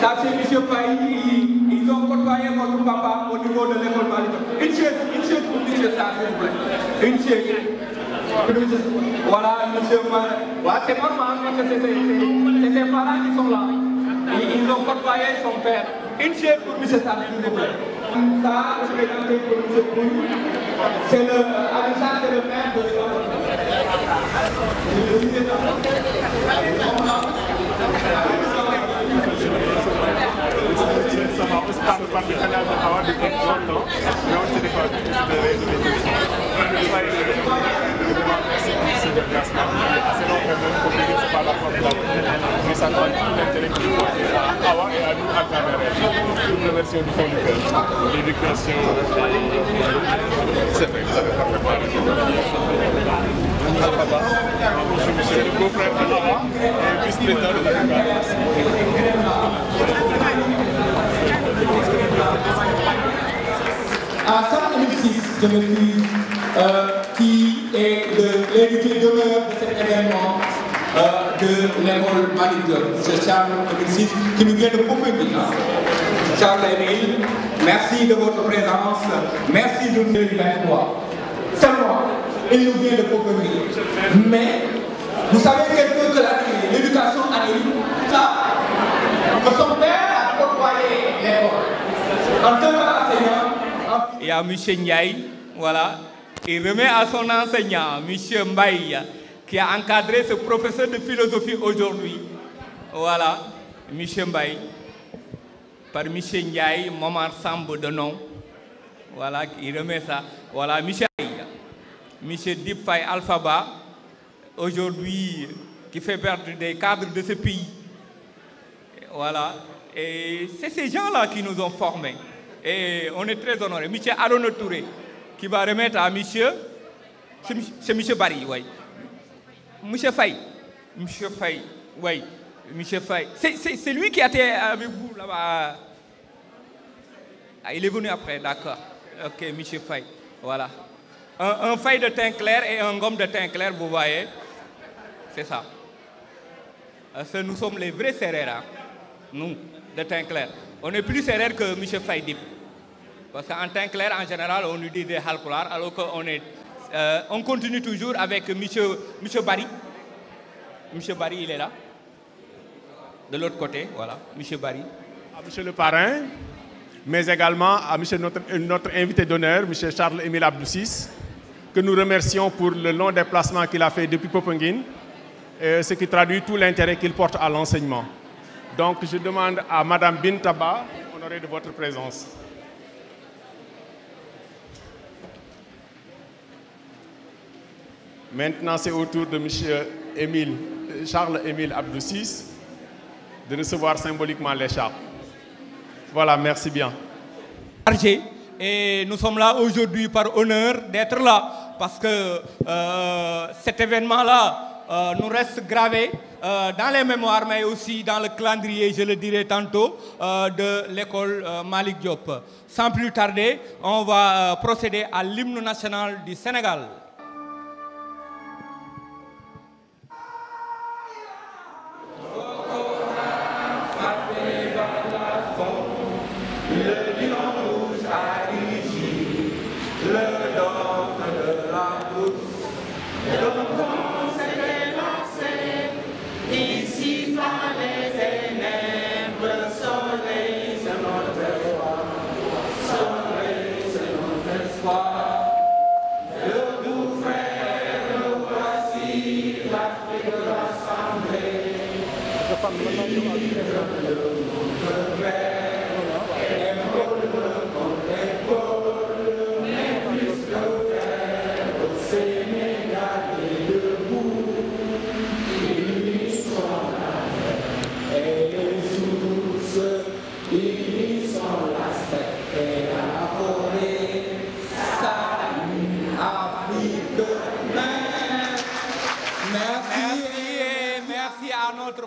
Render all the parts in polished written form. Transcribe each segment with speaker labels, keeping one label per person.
Speaker 1: Ça, c'est M. Faye. Ils ont côtoyé votre papa au niveau de l'école Malick Diop. Une chaise pour M. Sarr, s'il vous plaît. Une chaise. Voilà, monsieur Mal. Ouais, c'est normal parce que c'est ses parents qui sont là. Ils ont côtoyé son père. Une chaise pour M. Sarr, s'il vous plaît. Ça, je vais tenter pour M. Pouy. C'est le maire de
Speaker 2: Ça va aussi par le parti canal de Hawa de longtemps, mais on s'est défendu de résoudre les questions. Merci pour ce déplacement. C'est long quand même pour venir par la force de la vie. Mais ça doit être tout l'intérêt qui est porté à Hawa et à nous à travers elle. Nous remercions du fond du cœur. L'éducation, c'est vrai, vous avez parfaitement raison. Alphaba, monsieur le beau-frère de Hawa et vice-président de l'éducation.
Speaker 1: À 106, je m'excuse, qui est l'invité d'honneur de cet événement de l'école Malick Diop. C'est Charles 2006 qui nous vient de Popenguine. Charles Emile, merci de votre présence, merci de nous faire voir. Seulement, il nous vient de Popenguine. Mais, vous savez quelque chose que l'éducation année, ça, son père a côtoyé l'école. En tant qu'enseignant, il y a M. Ndiaye, voilà, il remet à son enseignant, M. Mbaye, qui a encadré ce professeur de philosophie aujourd'hui. Voilà, M. Mbaye, par M. Ndiaye, Momar Sambo de nom. Voilà, il remet ça. Voilà, M. Dip Faye Alphaba, aujourd'hui, qui fait partie des cadres de ce pays. Voilà, et c'est ces gens-là qui nous ont formés. Et on est très honorés. M. Arona Touré, qui va remettre à monsieur, c'est M. Barry, oui. M. Faye, oui. M. Faye, c'est lui qui a été avec vous là-bas. Ah, il est venu après, d'accord. Ok, M. Faye, voilà. Un Faye de teint clair et un gomme de teint clair, vous voyez. C'est ça. Nous sommes les vrais Sérères, hein? Nous, de teint clair. On est plus Sérères que M. Faye Dip. Parce qu'en teint clair, en général, on nous dit des halpolars, alors qu'on continue toujours avec M. Barry. M. Barry, il est là. De l'autre côté, voilà, M. Barry.
Speaker 2: À M. le parrain, mais également à notre invité d'honneur, M. Charles-Émile Abdou-Sis, que nous remercions pour le long déplacement qu'il a fait depuis Popenguine, ce qui traduit tout l'intérêt qu'il porte à l'enseignement. Donc, je demande à Mme Bintaba, honorée de votre présence. Maintenant, c'est au tour de M. Charles-Émile Abdou-Sis de recevoir symboliquement l'écharpe. Voilà, merci bien.
Speaker 1: Et nous sommes là aujourd'hui par honneur d'être là, parce que cet événement-là nous reste gravé dans les mémoires, mais aussi dans le calendrier, je le dirai tantôt, de l'école Malick Diop. Sans plus tarder, on va procéder à l'hymne national du Sénégal.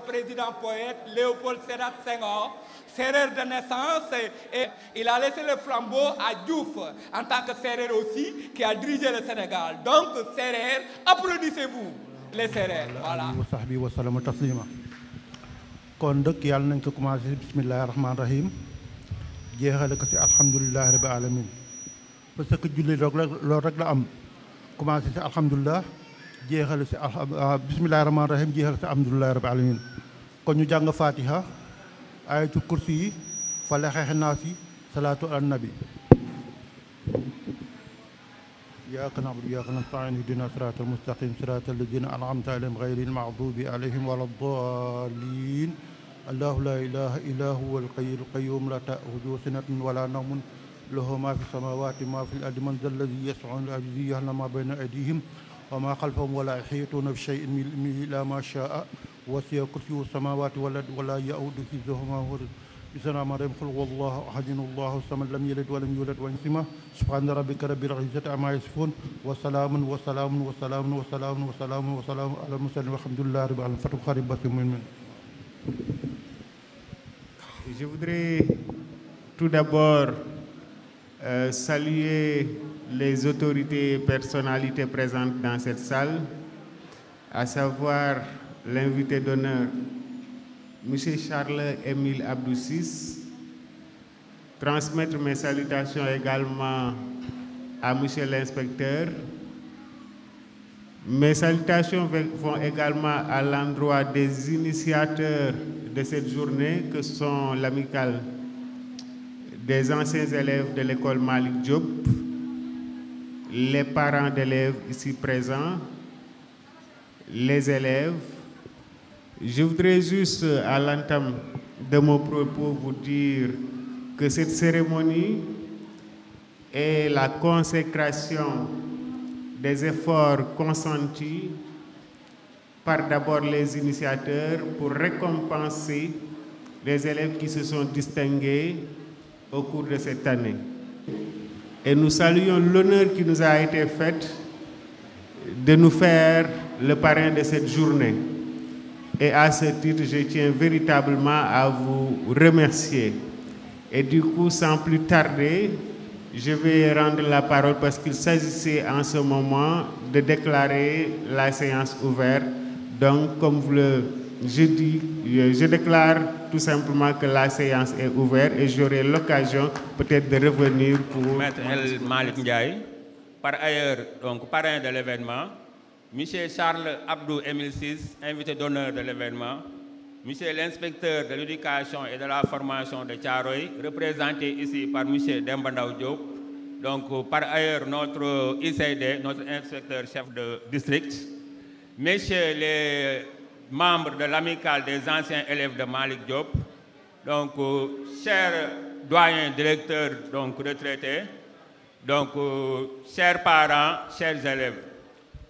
Speaker 1: Président poète Léopold Sédar Senghor, Sérère de naissance, et il a laissé le flambeau à Diouf en tant que Sérère aussi, qui a dirigé le Sénégal. Donc Sérère, applaudissez-vous les Sérères. Voilà.
Speaker 3: kon dëkk yàlla nañ ko commencé bismillahi rahmaani rahim jeexale ko ci alhamdulilahi rabbi alamin parce que julli loolu rek la am commencé ci alhamdulilah jeexale ci bismillahi rahmaani rahim jeexale ci alhamdulilahi rabbi alamin kon ñu jàng fatiha ayatul kursi yi falaxeexe naas yi salaatu ala nabi iyyaka na'budu wa iyyaka nasta'in ihdina siratal mustaqim siratal ladzina an'amta alayhim ghayril maghdubi alayhim waladdallin allahu la ilaha illa huwal hayyul qayyum la ta'khudhuhu sinatun wala nawmun lahu ma fis samawati ma fil ardi man dhal ladhi yashfa'u 'indahu ya'lamu ma bayna aydihim wa ma khalfahum wa la yuhituna bi shay'in min ilmihi illa ma sha'a wasi'a kursiyyuhu samawati wal ardi wa la ya'uduhu hifdhuhuma bismillahir rahmanir rahim qul huwallahu ahad allahu samad lam yalid wa lam yulad wa lam yakul lahu subhana rabbika rabbil izzati amma yasifun wa salamun wa salamun wa salamun wa salamun wa salamun wa salamun ala mursalin walhamdulillahi rabbil alamin fatou kharib basim.
Speaker 4: Je voudrais tout d'abord saluer les autorités et personnalités présentes dans cette salle, à savoir l'invité d'honneur, M. Charles-Émile Abdou Ciss, transmettre mes salutations également à M. l'inspecteur. Mes salutations vont également à l'endroit des initiateurs de cette journée, que sont l'amicale des anciens élèves de l'école Malick Diop, les parents d'élèves ici présents, les élèves. Je voudrais juste, à l'entame de mon propos, vous dire que cette cérémonie est la consécration des efforts consentis par d'abord les initiateurs pour récompenser les élèves qui se sont distingués au cours de cette année. Et nous saluons l'honneur qui nous a été fait de nous faire le parrain de cette journée. Et à ce titre, je tiens véritablement à vous remercier. Et du coup, sans plus tarder, je vais rendre la parole parce qu'il s'agissait en ce moment de déclarer la séance ouverte. Donc, comme je déclare tout simplement que la séance est ouverte et j'aurai l'occasion peut-être de revenir pour...
Speaker 1: Maître El Malick Ndiaye, par ailleurs, donc parrain de l'événement. Monsieur Charles Abdou Émile Ciss, invité d'honneur de l'événement. Monsieur l'inspecteur de l'éducation et de la formation de Thiaroye, représenté ici par Monsieur Demba Ndaw Diop. Donc, par ailleurs, notre ICD, notre inspecteur chef de district. Messieurs les membres de l'amicale des anciens élèves de Malick Diop. Donc, chers doyens, directeurs, donc retraités. Donc, chers parents, chers élèves.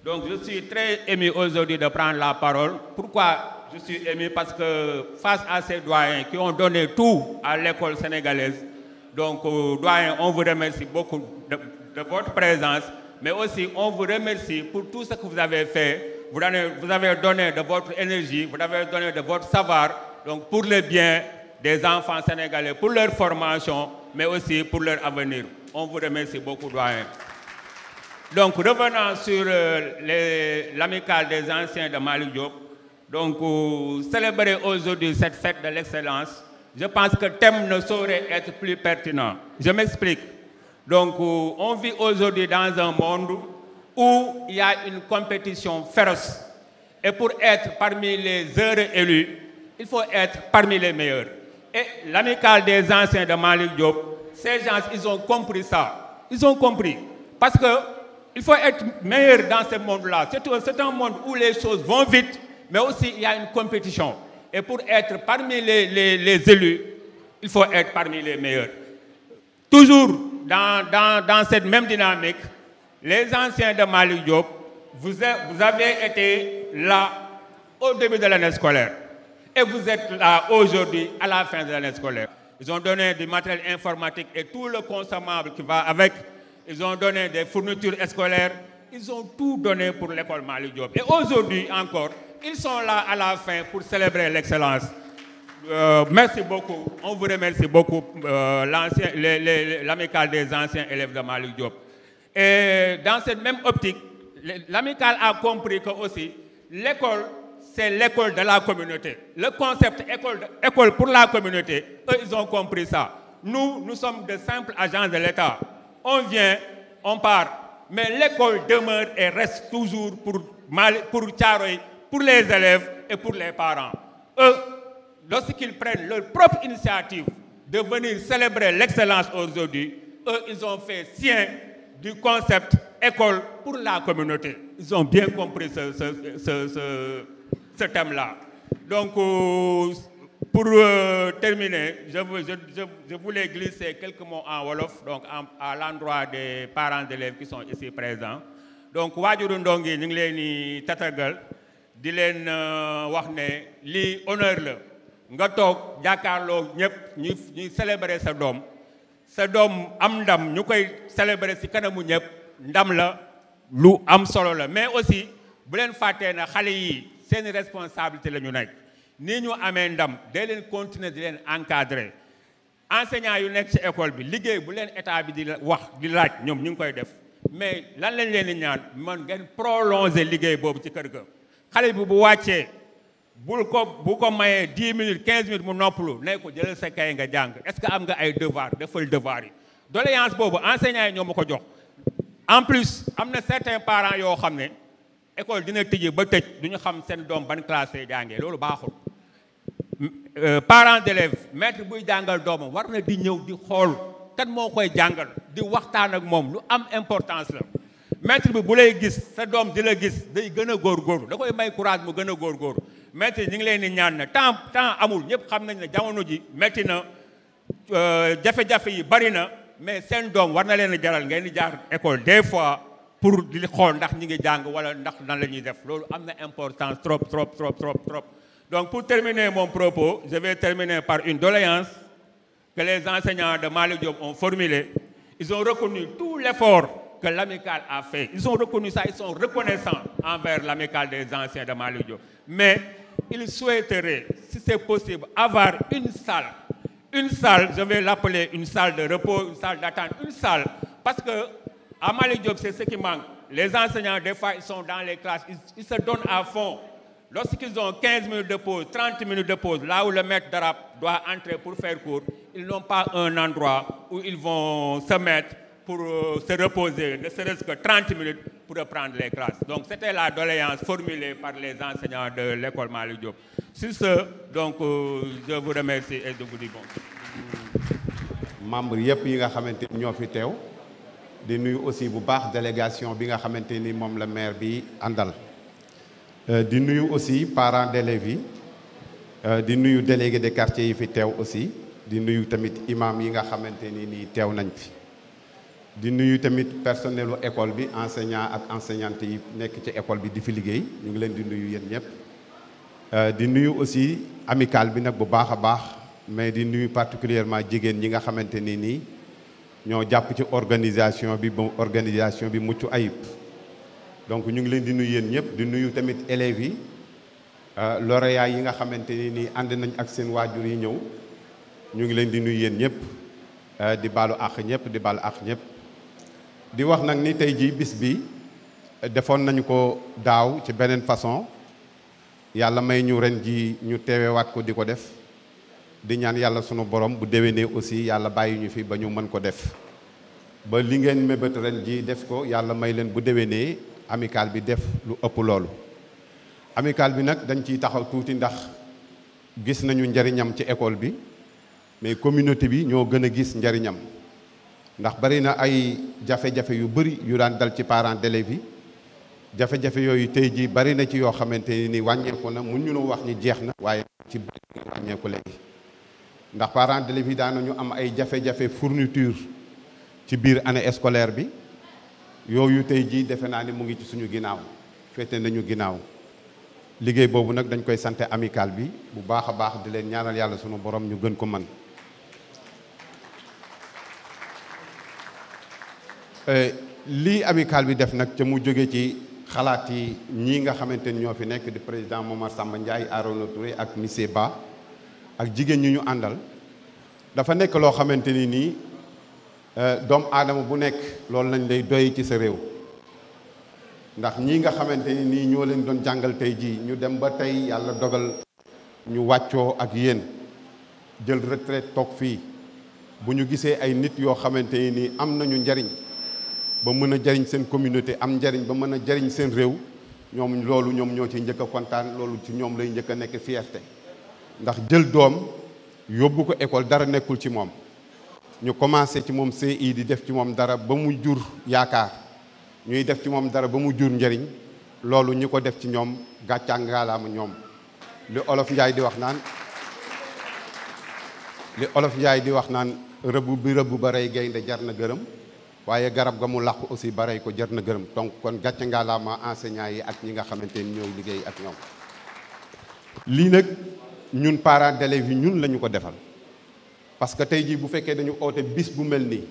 Speaker 1: Donc, je suis très ému aujourd'hui de prendre la parole. Pourquoi je suis ému? Parce que face à ces doyens qui ont donné tout à l'école sénégalaise, donc, doyens, on vous remercie beaucoup de votre présence, mais aussi on vous remercie pour tout ce que vous avez fait. Vous avez donné de votre énergie, vous avez donné de votre savoir, donc pour le bien des enfants sénégalais, pour leur formation, mais aussi pour leur avenir. On vous remercie beaucoup, doyens. Donc, revenant sur l'amicale des anciens de Malick Diop, donc, célébrer aujourd'hui cette fête de l'excellence, je pense que le thème ne saurait être plus pertinent. Je m'explique. Donc, on vit aujourd'hui dans un monde où il y a une compétition féroce. Et pour être parmi les heureux élus, il faut être parmi les meilleurs. Et l'amicale des anciens de Malick Diop, ces gens, ils ont compris ça. Ils ont compris. Parce qu'il faut être meilleur dans ce monde-là. C'est un monde où les choses vont vite, mais aussi il y a une compétition. Et pour être parmi les élus, il faut être parmi les meilleurs. Toujours dans cette même dynamique, les anciens de Malick Diop, vous avez été là au début de l'année scolaire. Et vous êtes là aujourd'hui à la fin de l'année scolaire. Ils ont donné du matériel informatique et tout le consommable qui va avec. Ils ont donné des fournitures scolaires. Ils ont tout donné pour l'école Malick Diop. Et aujourd'hui encore, ils sont là à la fin pour célébrer l'excellence. Merci beaucoup. On vous remercie beaucoup, l'amicale des anciens élèves de Malick Diop. Et dans cette même optique, l'amicale a compris que aussi l'école, c'est l'école de la communauté. Le concept école pour la communauté, eux, ils ont compris ça. Nous sommes de simples agents de l'État. On vient, on part. Mais l'école demeure et reste toujours pour Thiaroye, pour les élèves et pour les parents. Eux, lorsqu'ils prennent leur propre initiative de venir célébrer l'excellence aujourd'hui, eux, ils ont fait sien du concept école pour la communauté. Ils ont bien compris ce thème-là. Donc, pour terminer, je voulais glisser quelques mots en Wolof, donc à l'endroit des parents d'élèves qui sont ici présents. Donc, waajuru ndongi ñu ngi leen di tatagal di leen wax ne lii honneur la nga toog jàkkaarloo ñëpp ñuy célébrer sa doom am ndam ñu koy célébrer ci kanamu ñëpp ndam la lu am solo la mais aussi bu leen fàttee na xale yi seeni responsabilité la ñu nekk nii ñu amee ndam day leen continuer di leen encadrer enseignants yu nekk ci école bi liggéey bu leen état bi di wax di laaj ñoom ñu ngi koy def mais lan lañ leen di ñaan man ngeen prolonger liggéey boobu ci kër ga xale bi bu wàccee bu ko mayee 10 minutes 15 minutes mu noppalu ne ko jëlal sa kay nga jàng est-ce que am nga ay devoir defal devoir yi doléance boobu enseignants yi ñoo ma ko jox en plus am na certains parents yoo xam ne école dina tëjee ba tëj du ñu xam seen doom ban classe lay jàngee loolu baaxul parents d'élèves maître buy jàngal doomam war na di ñëw di xool kan moo koy jàngal di waxtaan ak moom lu am importance la maître bi bu lay gis sa doom di la gis day gën a góorgóorlu da koy may courage mu gën a góorgóorlu maître ñu ngi leen di ñaan ne temps amul ñëpp xam nañ ne jamono ji metti na jafe-jafe yi bari na mais seen doom war na leen a jaral ngeen di jaar école des fois pour di xool ndax ñi ngi jàng wala ndax nan la ñuy def loolu am na importance trop. Donc pour terminer mon propos, je vais terminer par une doléance que les enseignants de Malick Diop ont formulée. Ils ont reconnu tout l'effort que l'amicale a fait. Ils ont reconnu ça, ils sont reconnaissants envers l'amicale des anciens de Malick Diop. Mais ils souhaiteraient, si c'est possible, avoir une salle. Une salle, je vais l'appeler une salle de repos, une salle d'attente, une salle. Parce que à Malick Diop, c'est ce qui manque. Les enseignants, des fois, ils sont dans les classes, ils se donnent à fond. Lorsqu'ils ont 15 minutes de pause, 30 minutes de pause, là où le maître d'arabe doit entrer pour faire cours, ils n'ont pas un endroit où ils vont se mettre pour se reposer, ne serait-ce que 30 minutes pour reprendre les classes. Donc c'était la doléance formulée par les enseignants de l'école Malick Diop. Sur ce, donc, je vous remercie et je vous dis bon.
Speaker 5: Membres yëpp yi nga xamante ni ñoo fi teew di nuyu aussi bu baax délégation bi nga xamante ni moom la maire bi àndal. di nuyu aussi parents d'élèves yi di nuyu délégué de quartier yi fi teew aussi di nuyu tamit imam yi nga xamante ni nii teew nañ fi di nuyu tamit personnelu école bi enseignant ak enseignante yi nekk ci école bi di fi liggéey ñu ngi leen di nuyu yéen ñëpp di nuyu aussi amicale bi nag bu baax a baax mais di nuyu particulièrement jigéen ñi nga xamante ni nii ñoo jàpp ci organisation bi mucc ayib. Donc ñu ngi leen di nuyu yéen ñëpp di nuyu tamit élèves yi lauréats yi nga xamante ni nii ànd nañ ak seen waajur yi ñëw ñu ngi leen di nuyu yéen ñëpp di baalu àq ñëpp di baalu àq ñëpp di wax nag ni tey jii bis bi defoon nañu ko daaw ci beneen façon yàlla may ñu ren ji ñu teewewaat ko di ko def di ñaan yàlla sunu borom bu déwénee aussi yàlla bàyyi ñu fi ba ñu mën ko def ba li ngeen mébét ren ji def ko yàlla may leen bu déwénee amicale bi def lu ëpp loolu amicale bi nag dañ ciy taxaw tuuti ndax gis nañu njariñam ci école bi mais communauté bi ñoo gën a gis njariñam ndax bari na ay jafe-jafe yu bari yu daan dal ci parents d'élèves yi jafe-jafe yooyu tey jii bari na ci yoo xamante ni wàññeeku na mun ñu wax ni jeex na waaye ci bari wàññeeku léegi ndax parents d'élèves yi daanañu am ay jafe-jafe fourniture ci biir année scolaire bi yooyu tey jii defe naa ni mu ngi ci suñu ginnaaw féete nañu ginnaaw liggéey boobu nag dañ koy santé amicale bi bu baax a baax di leen ñaanal yàlla sunu borom ñu gën ko mën lii amicale bi def nag ca mu jóge ci xalaat yi ñii nga xamante ni ñoo fi nekk di président Momar Samba Ndiaye Arona Touré ak monsieur Ba ak jigéen ñi ñu àndal dafa nekk loo xamante ni nii doomu aadama bu nekk loolu lañ lay doy ci sa réew ndax ñii nga xamante ni nii ñoo leen doon jàngal tey jii ñu dem ba tey yàlla dogal ñu wàccoo ak yéen jël retraite toog fii bu ñu gisee ay nit yoo xamante ni nii am nañu njariñ ba mën a jariñ seen communauté am njariñ ba mën a jariñ seen réew ñoom loolu ñoom ñoo ci njëkk a kontaan loolu ci ñoom lay njëkk a nekk fierté ndax jël doom yóbbu ko école dara nekkul ci moom ñu commencé ci moom CI di def ci moom dara ba mu jur yaakaar ñuy def ci moom dara ba mu jur njëriñ loolu ñi ko def ci ñoom gàccaa ngaalaama ñoom li olof Njaay di wax naan rëbb bi rëbb ba rey gaynde jar na gërëm waaye garab ga mu làqu aussi ba rey ko jar na gërëm donc kon gàcce ngaalaama enseignants yi ak ñi nga xamante ni ñooy liggéey ak ñoom lii nag ñun parents d'élèves yi ñun la ñu ko defal parce que tey jii bu fekkee dañu oote bis bu mel nii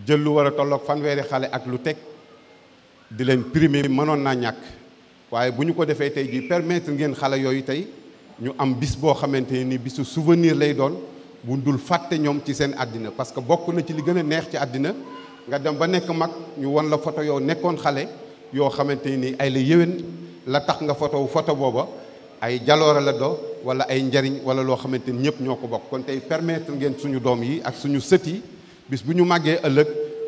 Speaker 5: jël lu war a tolloog fanweeri xale ak lu teg di leen primer mënoon naa ñàkk waaye bu ñu ko defee tey jii permettre ngeen xale yooyu tey ñu am bis boo xamante ni bisu souvenir lay doon bu dul fàtte ñoom ci seen àddina parce que bokk na ci li gën a neex ci àddina nga dem ba nekk mag ñu won la photo yow nekkoon xale yoo xamante ni ay la yéwén la tax nga photo booba ay jaloora la do wala ay njariñ wala loo xamante ni ñëpp ñoo ko bokk kon tey permettre ngeen suñu doom yi ak suñu sët yi bis bu ñu màggee ëllëg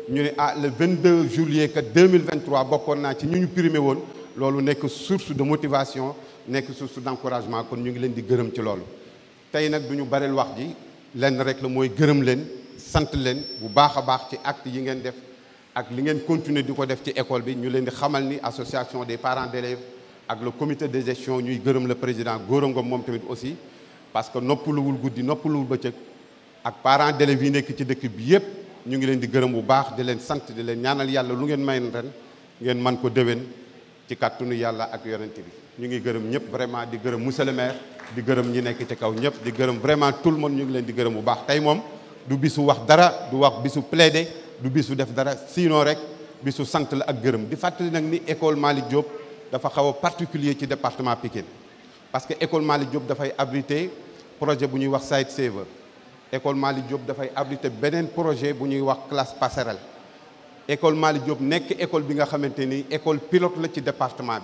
Speaker 5: ñu ne le 22 juillet 2023 bokkoon naa ci ñu primé woon loolu nekk source de motivation nekk source d'encouragement kon ñu ngi leen di gërëm ci loolu tey nag du ñu bareel wax ji lenn rek la mooy gërëm leen sant leen bu baax a baax ci acte yi ngeen def ak li ngeen continuer di ko def ci école bi ñu leen di xamal ni association des parents d'élèves ak le comité de gestion ñuy gërëm le président Gora Ngom moom tamit aussi parce que noppaluwul guddi noppaluwul bëccëg ak parents d'élèves yi nekk ci dëkk bi yépp ñu ngi leen di gërëm bu baax di leen sant di leen ñaanal yàlla lu ngeen may ren ngeen man ko déwén ci kàttanu yàlla ak yonent bi ñu ngi gërëm ñëpp vraiment di gërëm monsieur le maire di gërëm ñi nekk ci kaw ñëpp di gërëm vraiment tout le monde ñu ngi leen di gërëm bu baax tey moom du bisu wax dara du wax bisu plaider du bisu def dara sinon rek bisu sant la ak gërëm di fàttali nag ni école Malick Diop dafa xaw a particulier ci département Pikine parce que école Malick Diop dafay abriter projet bu ñuy wax Site Saver école Malick Diop dafay abriter beneen projet bu ñuy wax classe passerelle école Malick Diop nekk école bi nga xamante ni école pilote la ci département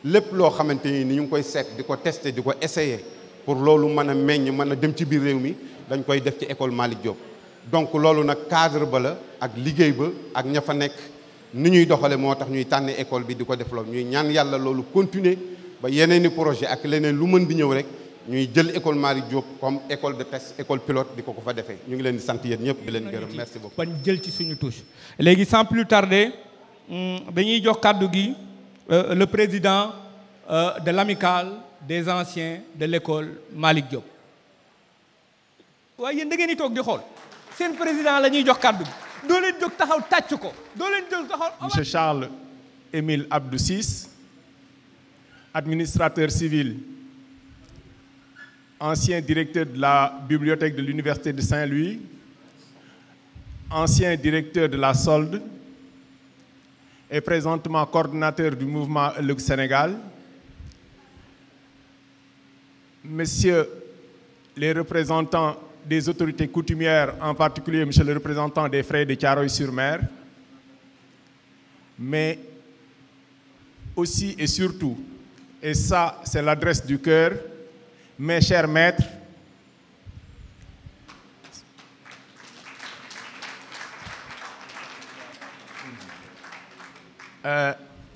Speaker 5: bi lépp loo xamante ni ñu ngi koy seet di ko tester di ko essayer pour loolu mën a meññ mën a dem ci biir réew mi dañ koy def ci école Malick Diop donc loolu nag cadre ba la ak liggéey ba ak ña fa nekk ni ñuy doxale moo tax ñuy tànn école bi di ko def loolu ñuy ñaan yàlla loolu continuer ba yeneeni projet ak leneen lu mën di ñëw rek ñuy jël école Malick Diop comme école de test école pilote di ko fa defee ñu ngi leen di sant yéen ñëpp di leen gërëm merci beaucoup.
Speaker 1: ban jël ci suñu touche léegi sans plus tarder dañuy jox kàddu gi le président de l'amicale des anciens de l'école Malick Diop. waaye yéen da ngeen di toog di xool seen président la ñuy jox kàddu gi doo leen jóg taxaw tàcc ko doo leen jóg taxaw.
Speaker 2: Monsieur Charles Émile Abdou Ciss, administrateur civil, ancien directeur de la bibliothèque de l'Université de Saint-Louis, ancien directeur de la Solde et présentement coordonnateur du mouvement Ëllëg Sénégal. Messieurs les représentants des autorités coutumières, en particulier monsieur le représentant des Frères de Thiaroye-sur-Mer, mais aussi et surtout, et ça c'est l'adresse du cœur, mes chers maîtres,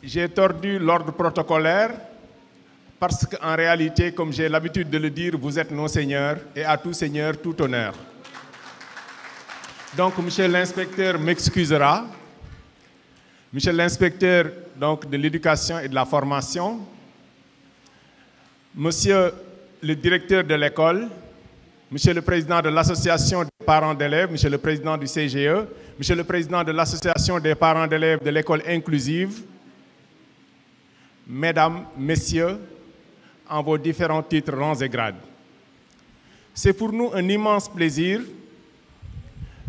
Speaker 2: j'ai tordu l'ordre protocolaire parce qu'en réalité, comme j'ai l'habitude de le dire, vous êtes nos seigneurs et à tout seigneur, tout honneur. Donc, monsieur l'inspecteur m'excusera. Monsieur l'inspecteur donc, de l'éducation et de la formation, monsieur le directeur de l'école, monsieur le président de l'association des parents d'élèves, monsieur le président du CGE, monsieur le président de l'association des parents d'élèves de l'école inclusive, mesdames, messieurs, en vos différents titres, rangs et grades. C'est pour nous un immense plaisir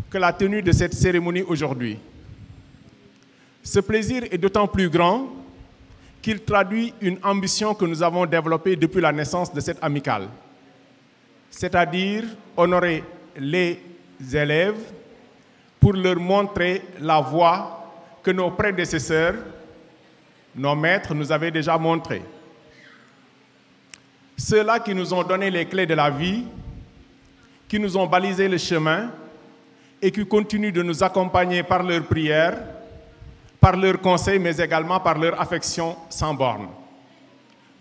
Speaker 2: que la tenue de cette cérémonie aujourd'hui. Ce plaisir est d'autant plus grand qu'il traduit une ambition que nous avons développée depuis la naissance de cette amicale, c'est-à-dire honorer les élèves pour leur montrer la voie que nos prédécesseurs nos maîtres nous avaient déjà montré. Ceux-là qui nous ont donné les clés de la vie, qui nous ont balisé le chemin et qui continuent de nous accompagner par leurs prières, par leurs conseils, mais également par leur affection sans borne.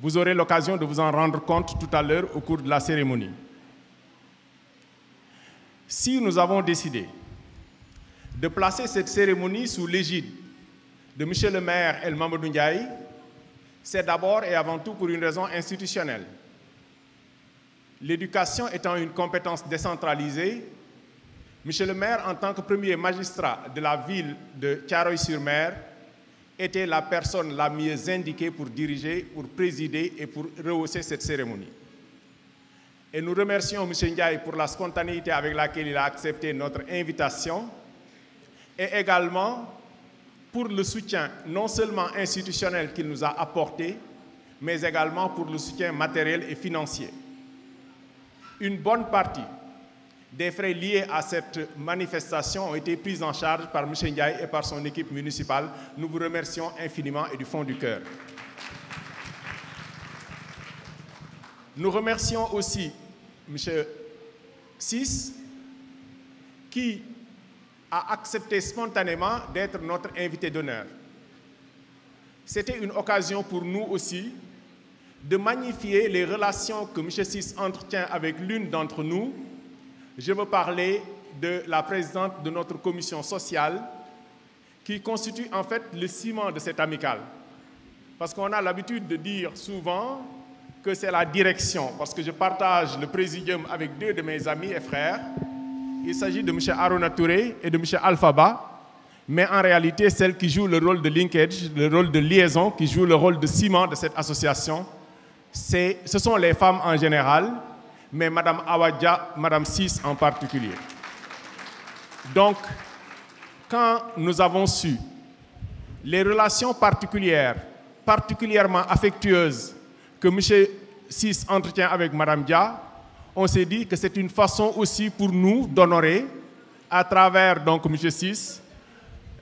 Speaker 2: Vous aurez l'occasion de vous en rendre compte tout à l'heure au cours de la cérémonie. Si nous avons décidé de placer cette cérémonie sous l'égide de M. le maire El Mamadou Ndiaye, c'est d'abord et avant tout pour une raison institutionnelle. L'éducation étant une compétence décentralisée, M. le maire, en tant que premier magistrat de la ville de Thiaroye-sur-Mer, était la personne la mieux indiquée pour diriger, pour présider et pour rehausser cette cérémonie. Et nous remercions M. Ndiaye pour la spontanéité avec laquelle il a accepté notre invitation et également pour le soutien non seulement institutionnel qu'il nous a apporté, mais également pour le soutien matériel et financier. Une bonne partie des frais liés à cette manifestation ont été pris en charge par M. Ndiaye et par son équipe municipale. Nous vous remercions infiniment et du fond du cœur. Nous remercions aussi M. Ciss qui a accepté spontanément d'être notre invité d'honneur. C'était une occasion pour nous aussi de magnifier les relations que M. Ciss entretient avec l'une d'entre nous. Je veux parler de la présidente de notre commission sociale qui constitue en fait le ciment de cette amicale. Parce qu'on a l'habitude de dire souvent que c'est la direction, parce que je partage le présidium avec deux de mes amis et frères. Il s'agit de M. Arona Touré et de M. Alphaba, mais en réalité, celle qui joue le rôle de linkage, le rôle de liaison, qui joue le rôle de ciment de cette association, ce sont les femmes en général, mais Mme Awadja, Mme Ciss en particulier. Donc, quand nous avons su les relations particulières, particulièrement affectueuses, que M. Ciss entretient avec Mme Dia, on s'est dit que c'est une façon aussi pour nous d'honorer, à travers donc M. Ciss,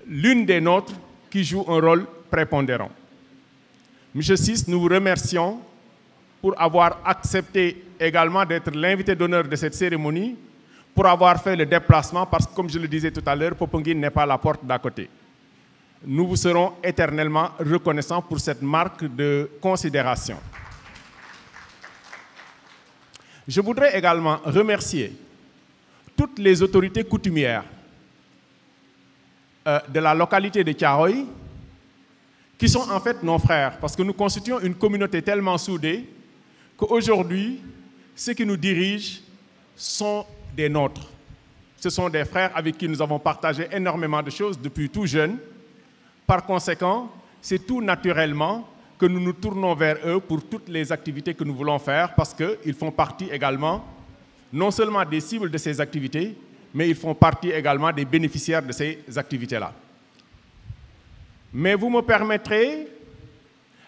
Speaker 2: l'une des nôtres qui joue un rôle prépondérant. M. Ciss, nous vous remercions pour avoir accepté également d'être l'invité d'honneur de cette cérémonie, pour avoir fait le déplacement, parce que comme je le disais tout à l'heure, Popenguine n'est pas à la porte d'à côté. Nous vous serons éternellement reconnaissants pour cette marque de considération. Je voudrais également remercier toutes les autorités coutumières de la localité de Thiaroye, qui sont en fait nos frères, parce que nous constituons une communauté tellement soudée qu'aujourd'hui, ceux qui nous dirigent sont des nôtres. Ce sont des frères avec qui nous avons partagé énormément de choses depuis tout jeune. Par conséquent, c'est tout naturellement que nous nous tournons vers eux pour toutes les activités que nous voulons faire, parce qu'ils font partie également, non seulement des cibles de ces activités, mais ils font partie également des bénéficiaires de ces activités-là. Mais vous me permettrez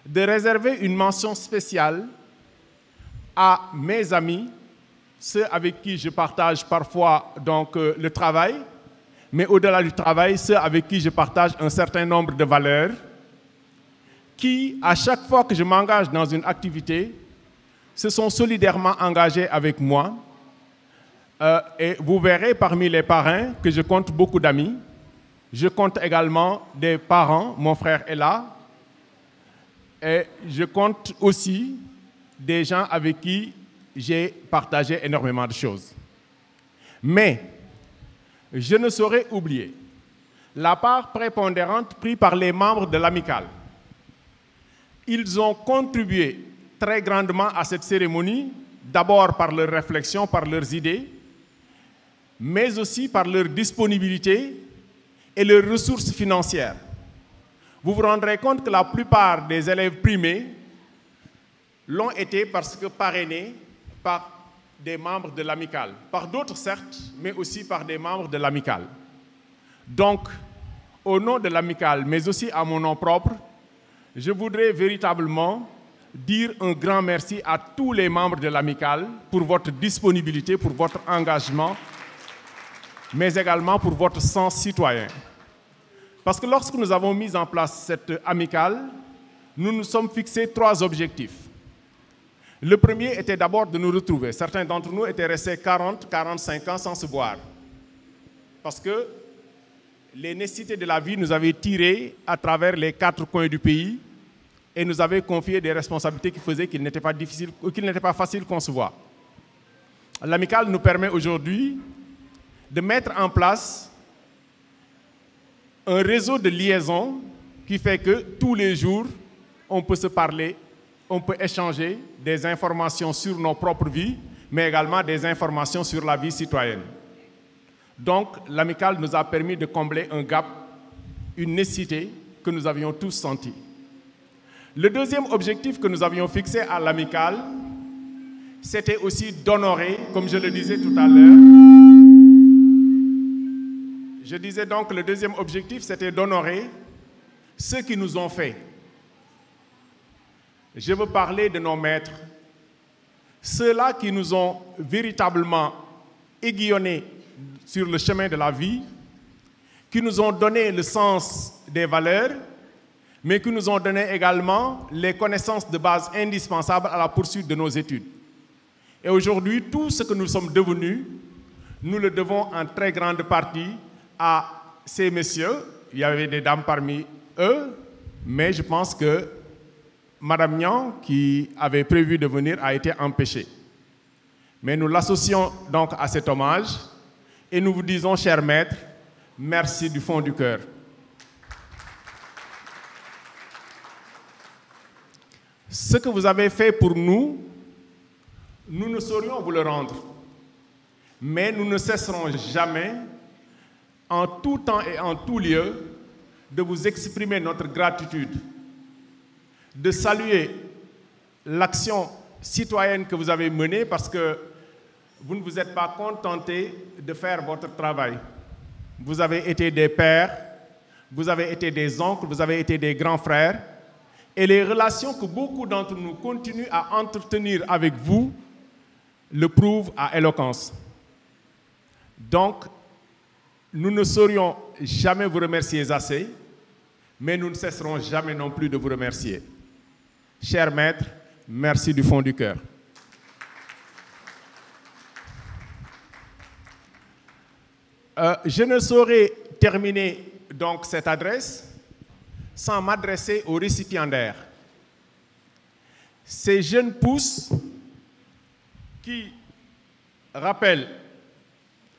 Speaker 2: de réserver une mention spéciale à mes amis, ceux avec qui je partage parfois donc, le travail, mais au-delà du travail, ceux avec qui je partage un certain nombre de valeurs, qui, à chaque fois que je m'engage dans une activité, se sont solidairement engagés avec moi. Et vous verrez parmi les parrains que je compte beaucoup d'amis. Je compte également des parents, mon frère est là. Et je compte aussi des gens avec qui j'ai partagé énormément de choses. Mais je ne saurais oublier la part prépondérante prise par les membres de l'amicale. Ils ont contribué très grandement à cette cérémonie, d'abord par leurs réflexions, par leurs idées, mais aussi par leur disponibilité et leurs ressources financières. Vous vous rendrez compte que la plupart des élèves primés l'ont été parce que parrainés par des membres de l'amicale. Par d'autres, certes, mais aussi par des membres de l'amicale. Donc, au nom de l'amicale, mais aussi à mon nom propre, je voudrais véritablement dire un grand merci à tous les membres de l'amicale pour votre disponibilité, pour votre engagement, mais également pour votre sens citoyen. Parce que lorsque nous avons mis en place cette amicale, nous nous sommes fixés 3 objectifs. Le premier était d'abord de nous retrouver. Certains d'entre nous étaient restés 40, 45 ans sans se voir. Parce que les nécessités de la vie nous avaient tirés à travers les 4 coins du pays et nous avaient confié des responsabilités qui faisaient qu'il n'était pas facile qu'on se voit. L'amicale nous permet aujourd'hui de mettre en place un réseau de liaison qui fait que tous les jours, on peut se parler, on peut échanger des informations sur nos propres vies, mais également des informations sur la vie citoyenne. Donc, l'amicale nous a permis de combler un gap, une nécessité que nous avions tous sentie. Le deuxième objectif que nous avions fixé à l'amicale, c'était aussi d'honorer, comme je le disais tout à l'heure. Je disais donc que le deuxième objectif, c'était d'honorer ceux qui nous ont fait. Je veux parler de nos maîtres, ceux-là qui nous ont véritablement aiguillonnés sur le chemin de la vie, qui nous ont donné le sens des valeurs, mais qui nous ont donné également les connaissances de base indispensables à la poursuite de nos études. Et aujourd'hui, tout ce que nous sommes devenus, nous le devons en très grande partie à ces messieurs. Il y avait des dames parmi eux, mais je pense que Madame Niang, qui avait prévu de venir, a été empêchée. Mais nous l'associons donc à cet hommage et nous vous disons, chers maîtres, merci du fond du cœur. Ce que vous avez fait pour nous, nous ne saurions vous le rendre. Mais nous ne cesserons jamais, en tout temps et en tout lieu, de vous exprimer notre gratitude, de saluer l'action citoyenne que vous avez menée parce que vous ne vous êtes pas contentés de faire votre travail. Vous avez été des pères, vous avez été des oncles, vous avez été des grands frères. Et les relations que beaucoup d'entre nous continuent à entretenir avec vous le prouvent à éloquence. Donc, nous ne saurions jamais vous remercier assez, mais nous ne cesserons jamais non plus de vous remercier. Chers maîtres, merci du fond du cœur. Je ne saurais terminer donc cette adresse sans m'adresser aux récipiendaires. Ces jeunes pousses qui rappellent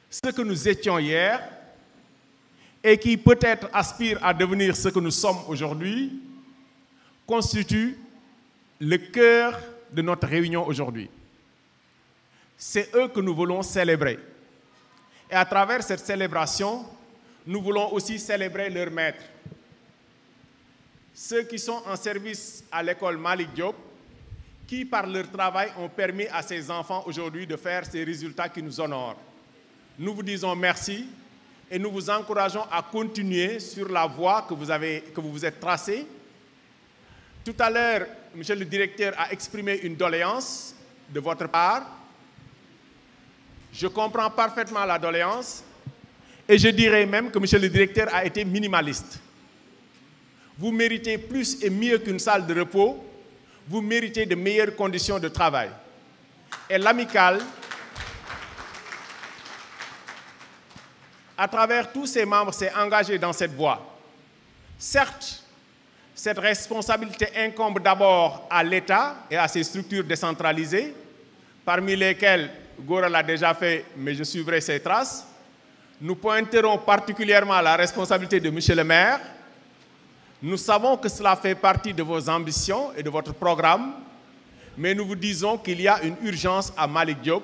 Speaker 2: ce que nous étions hier et qui peut-être aspirent à devenir ce que nous sommes aujourd'hui, constituent le cœur de notre réunion aujourd'hui. C'est eux que nous voulons célébrer. Et à travers cette célébration, nous voulons aussi célébrer leurs maîtres. Ceux qui sont en service à l'école Malick Diop, qui par leur travail ont permis à ces enfants aujourd'hui de faire ces résultats qui nous honorent. Nous vous disons merci et nous vous encourageons à continuer sur la voie que vous vous êtes tracée. Tout à l'heure, monsieur le directeur a exprimé une doléance de votre part. Je comprends parfaitement la doléance et je dirais même que monsieur le directeur a été minimaliste. Vous méritez plus et mieux qu'une salle de repos, vous méritez de meilleures conditions de travail. Et l'amicale, à travers tous ses membres, s'est engagée dans cette voie. Certes, cette responsabilité incombe d'abord à l'État et à ses structures décentralisées, parmi lesquelles Gora l'a déjà fait, mais je suivrai ses traces. Nous pointerons particulièrement la responsabilité de monsieur le maire. Nous savons que cela fait partie de vos ambitions et de votre programme, mais nous vous disons qu'il y a une urgence à Malick Diop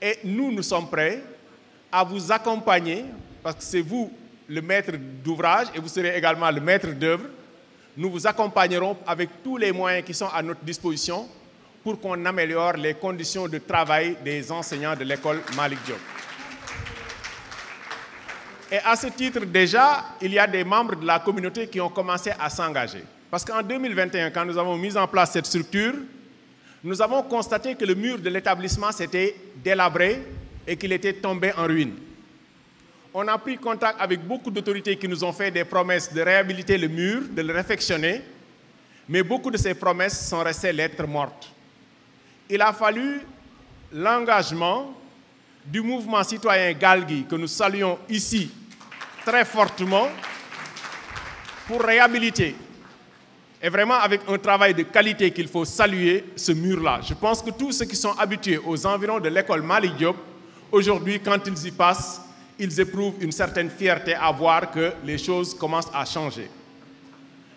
Speaker 2: et nous sommes prêts à vous accompagner parce que c'est vous le maître d'ouvrage et vous serez également le maître d'œuvre. Nous vous accompagnerons avec tous les moyens qui sont à notre disposition pour qu'on améliore les conditions de travail des enseignants de l'école Malick Diop. Et à ce titre, déjà, il y a des membres de la communauté qui ont commencé à s'engager. Parce qu'en 2021, quand nous avons mis en place cette structure, nous avons constaté que le mur de l'établissement s'était délabré et qu'il était tombé en ruine. On a pris contact avec beaucoup d'autorités qui nous ont fait des promesses de réhabiliter le mur, de le réfectionner. mais beaucoup de ces promesses sont restées lettres mortes. Il a fallu l'engagement du mouvement citoyen Galgui, que nous saluons ici très fortement, pour réhabiliter, et vraiment avec un travail de qualité qu'il faut saluer, ce mur-là. Je pense que tous ceux qui sont habitués aux environs de l'école Malick Diop, aujourd'hui, quand ils y passent, ils éprouvent une certaine fierté à voir que les choses commencent à changer.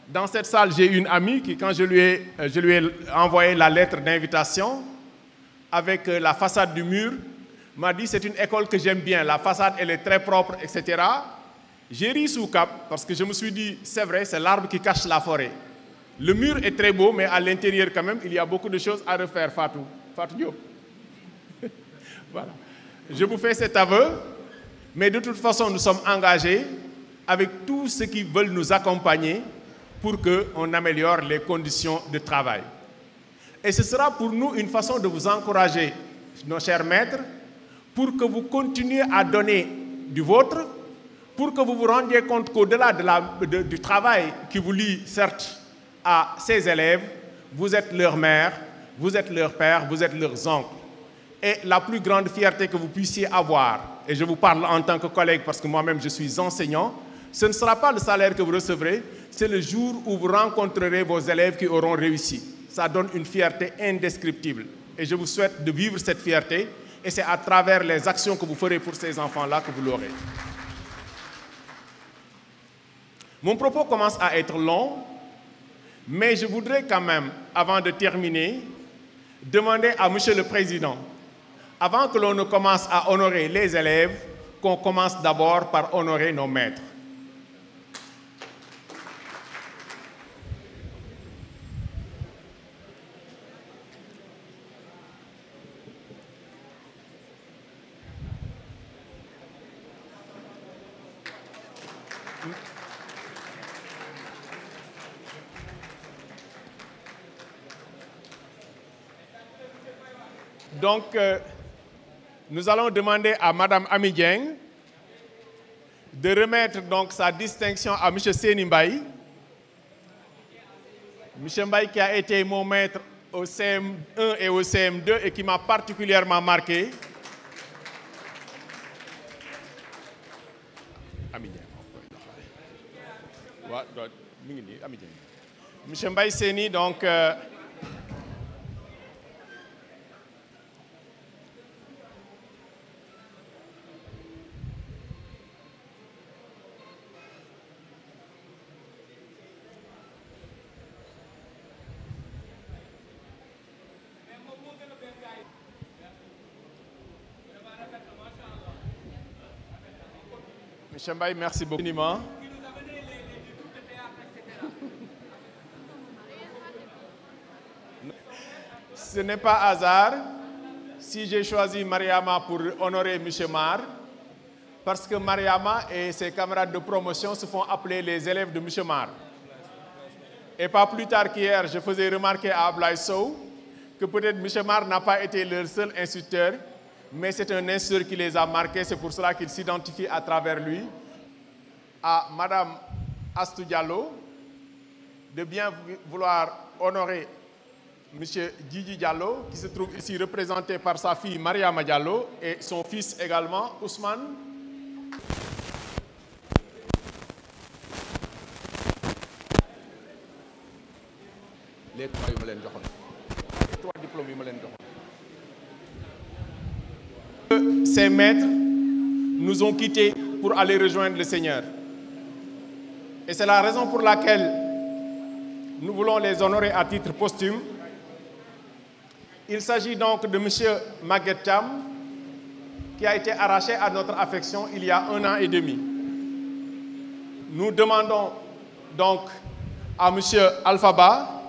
Speaker 2: Dans cette salle, j'ai une amie qui, quand je lui ai envoyé la lettre d'invitation avec la façade du mur, m'a dit c'est une école que j'aime bien, la façade elle est très propre, etc. J'ai ri sous cap parce que je me suis dit, c'est vrai, c'est l'arbre qui cache la forêt. Le mur est très beau, mais à l'intérieur quand même, il y a beaucoup de choses à refaire, Fatou Diop. Voilà. Je vous fais cet aveu, mais de toute façon, nous sommes engagés avec tous ceux qui veulent nous accompagner pour qu'on améliore les conditions de travail. Et ce sera pour nous une façon de vous encourager, nos chers maîtres, pour que vous continuiez à donner du vôtre, pour que vous vous rendiez compte qu'au-delà du travail qui vous lie, certes, à ces élèves, vous êtes leur mère, vous êtes leur père, vous êtes leurs oncles. Et la plus grande fierté que vous puissiez avoir, et je vous parle en tant que collègue parce que moi-même je suis enseignant, ce ne sera pas le salaire que vous recevrez, c'est le jour où vous rencontrerez vos élèves qui auront réussi. Ça donne une fierté indescriptible. Et je vous souhaite de vivre cette fierté, et c'est à travers les actions que vous ferez pour ces enfants-là que vous l'aurez. Mon propos commence à être long, mais je voudrais quand même, avant de terminer, demander à Monsieur le Président, avant que l'on ne commence à honorer les élèves, qu'on commence d'abord par honorer nos maîtres. Donc, nous allons demander à Mme Amy Dieng de remettre donc sa distinction à M. Seni Mbaye. M. Mbaye qui a été mon maître au CM1 et au CM2 et qui m'a particulièrement marqué. M. Mbaye Seni, donc... M. Mbaye, merci beaucoup. Ce n'est pas hasard si j'ai choisi Mariama pour honorer M. Mar, parce que Mariama et ses camarades de promotion se font appeler les élèves de M. Mar. Et pas plus tard qu'hier, je faisais remarquer à Ablaye Sow que peut-être M. Mar n'a pas été leur seul instituteur, mais c'est un instituteur qui les a marqués, c'est pour cela qu'ils s'identifient à travers lui. À Mme Astou Diallo, de bien vouloir honorer M. Djidji Diallo, qui se trouve ici représenté par sa fille Mariama Diallo et son fils également, Ousmane. Les trois diplômes. Ces maîtres nous ont quittés pour aller rejoindre le Seigneur. Et c'est la raison pour laquelle nous voulons les honorer à titre posthume. Il s'agit donc de M. Maguette Thiam, qui a été arraché à notre affection il y a 1 an et demi. Nous demandons donc à M. Alphaba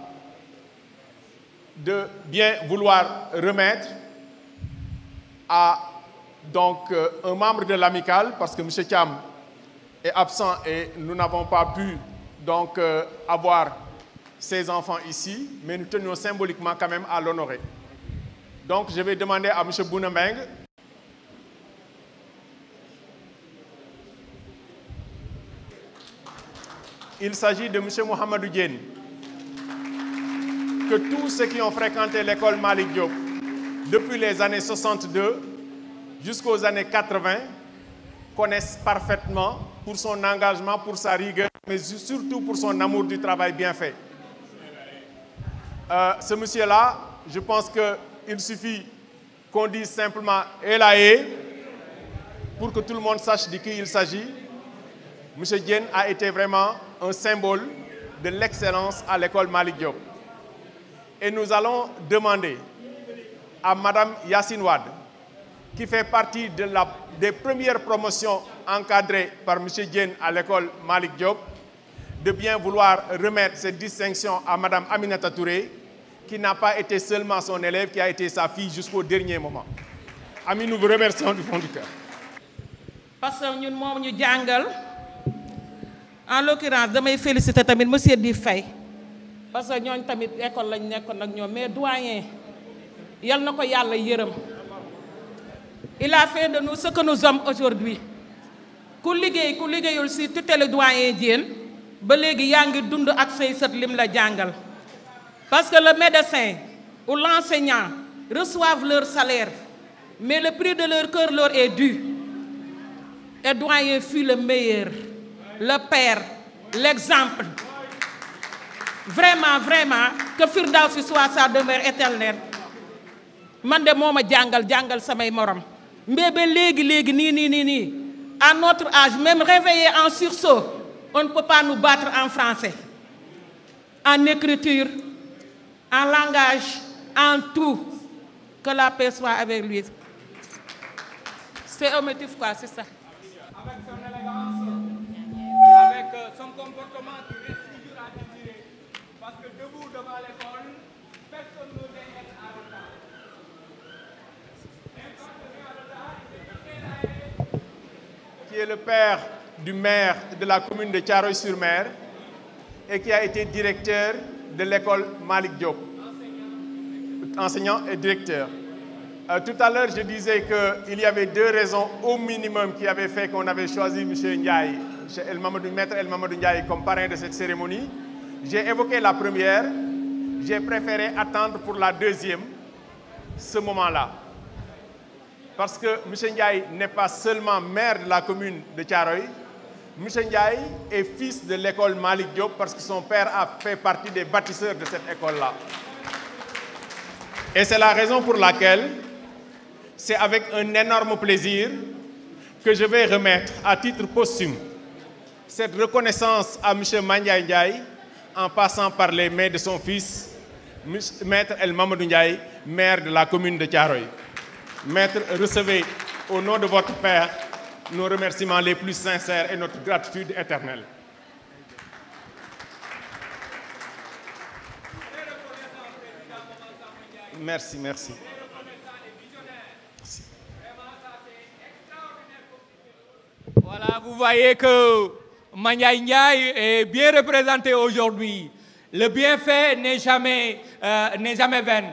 Speaker 2: de bien vouloir remettre à un membre de l'amicale, parce que M. Thiam est absent et nous n'avons pas pu donc avoir ses enfants ici, mais nous tenions symboliquement quand même à l'honorer. Donc je vais demander à M. Bounambeng il s'agit de M. Mohamedou Diène. que tous ceux qui ont fréquenté l'école Malick Diop depuis les années 62 jusqu'aux années 80 connaissent parfaitement pour son engagement, pour sa rigueur, mais surtout pour son amour du travail bien fait. Ce monsieur-là, je pense qu'il suffit qu'on dise simplement « Elaé » pour que tout le monde sache de qui il s'agit. M. Diène a été vraiment un symbole de l'excellence à l'école Malick Diop. Et nous allons demander à Mme Yacine Wade, qui fait partie des premières promotions encadrées par M. Diène à l'école Malick Diop, de bien vouloir remettre cette distinction à Mme Aminata Touré, qui n'a pas été seulement son élève, qui a été sa fille jusqu'au dernier moment. Ami, nous vous remercions du fond du cœur.
Speaker 6: Parce que nous sommes jàngal en l'occurrence damay féliciter tamit monsieur Di Faye parce que ñooñ tamit école lañ nekkoon ak ñoom mais doyen yal na ko yàlla yërëm. Il a fait de nous ce que nous sommes aujourd'hui. Ku liggéeyul si tutelle doyen Diène ba léegi yaa ngi dund ak say sët lim la jàngal. Parce que le médecin ou l'enseignant reçoivent leur salaire, mais le prix de leur cœur leur est dû. Et doyen fut le meilleur, le père, l'exemple. Vraiment, vraiment, que Firdawsi soit sa demeure éternelle. Man de moma jàngal samay morom. Mais ba léegi nii à notre âge, même réveillé en sursaut, on ne peut pas nous battre en français, en écriture, en langage, en tout. Que la paix soit avec lui. C'est un motif quoi, c'est ça.
Speaker 1: Avec son élégance, avec son comportement qui reste toujours à désirer. Parce que debout devant l'école, personne ne doit être en retard.
Speaker 2: Qui est le père du maire de la commune de Thiaroye-sur-Mer et qui a été directeur de l'école Malick Diop. Enseignant et directeur. Tout à l'heure, je disais qu'il y avait deux raisons au minimum qui avaient fait qu'on avait choisi M. Ndiaye, Maître El Mamadou Ndiaye comme parrain de cette cérémonie. J'ai évoqué la première, j'ai préféré attendre pour la deuxième, ce moment-là. Parce que M. Ndiaye n'est pas seulement maire de la commune de Thiaroye, M. Ndiaye est fils de l'école Malick Diop parce que son père a fait partie des bâtisseurs de cette école-là. Et c'est la raison pour laquelle c'est avec un énorme plaisir que je vais remettre à titre posthume cette reconnaissance à M. Mandiaye Ndiaye en passant par les mains de son fils, Maître El Mamadou Ndiaye, maire de la commune de Thiaroye. Maître, recevez au nom de votre père nos remerciements les plus sincères et notre gratitude éternelle. Merci, merci.
Speaker 1: Voilà, vous voyez que Mandiaye Ndiaye est bien représenté aujourd'hui. Le bienfait n'est jamais vain.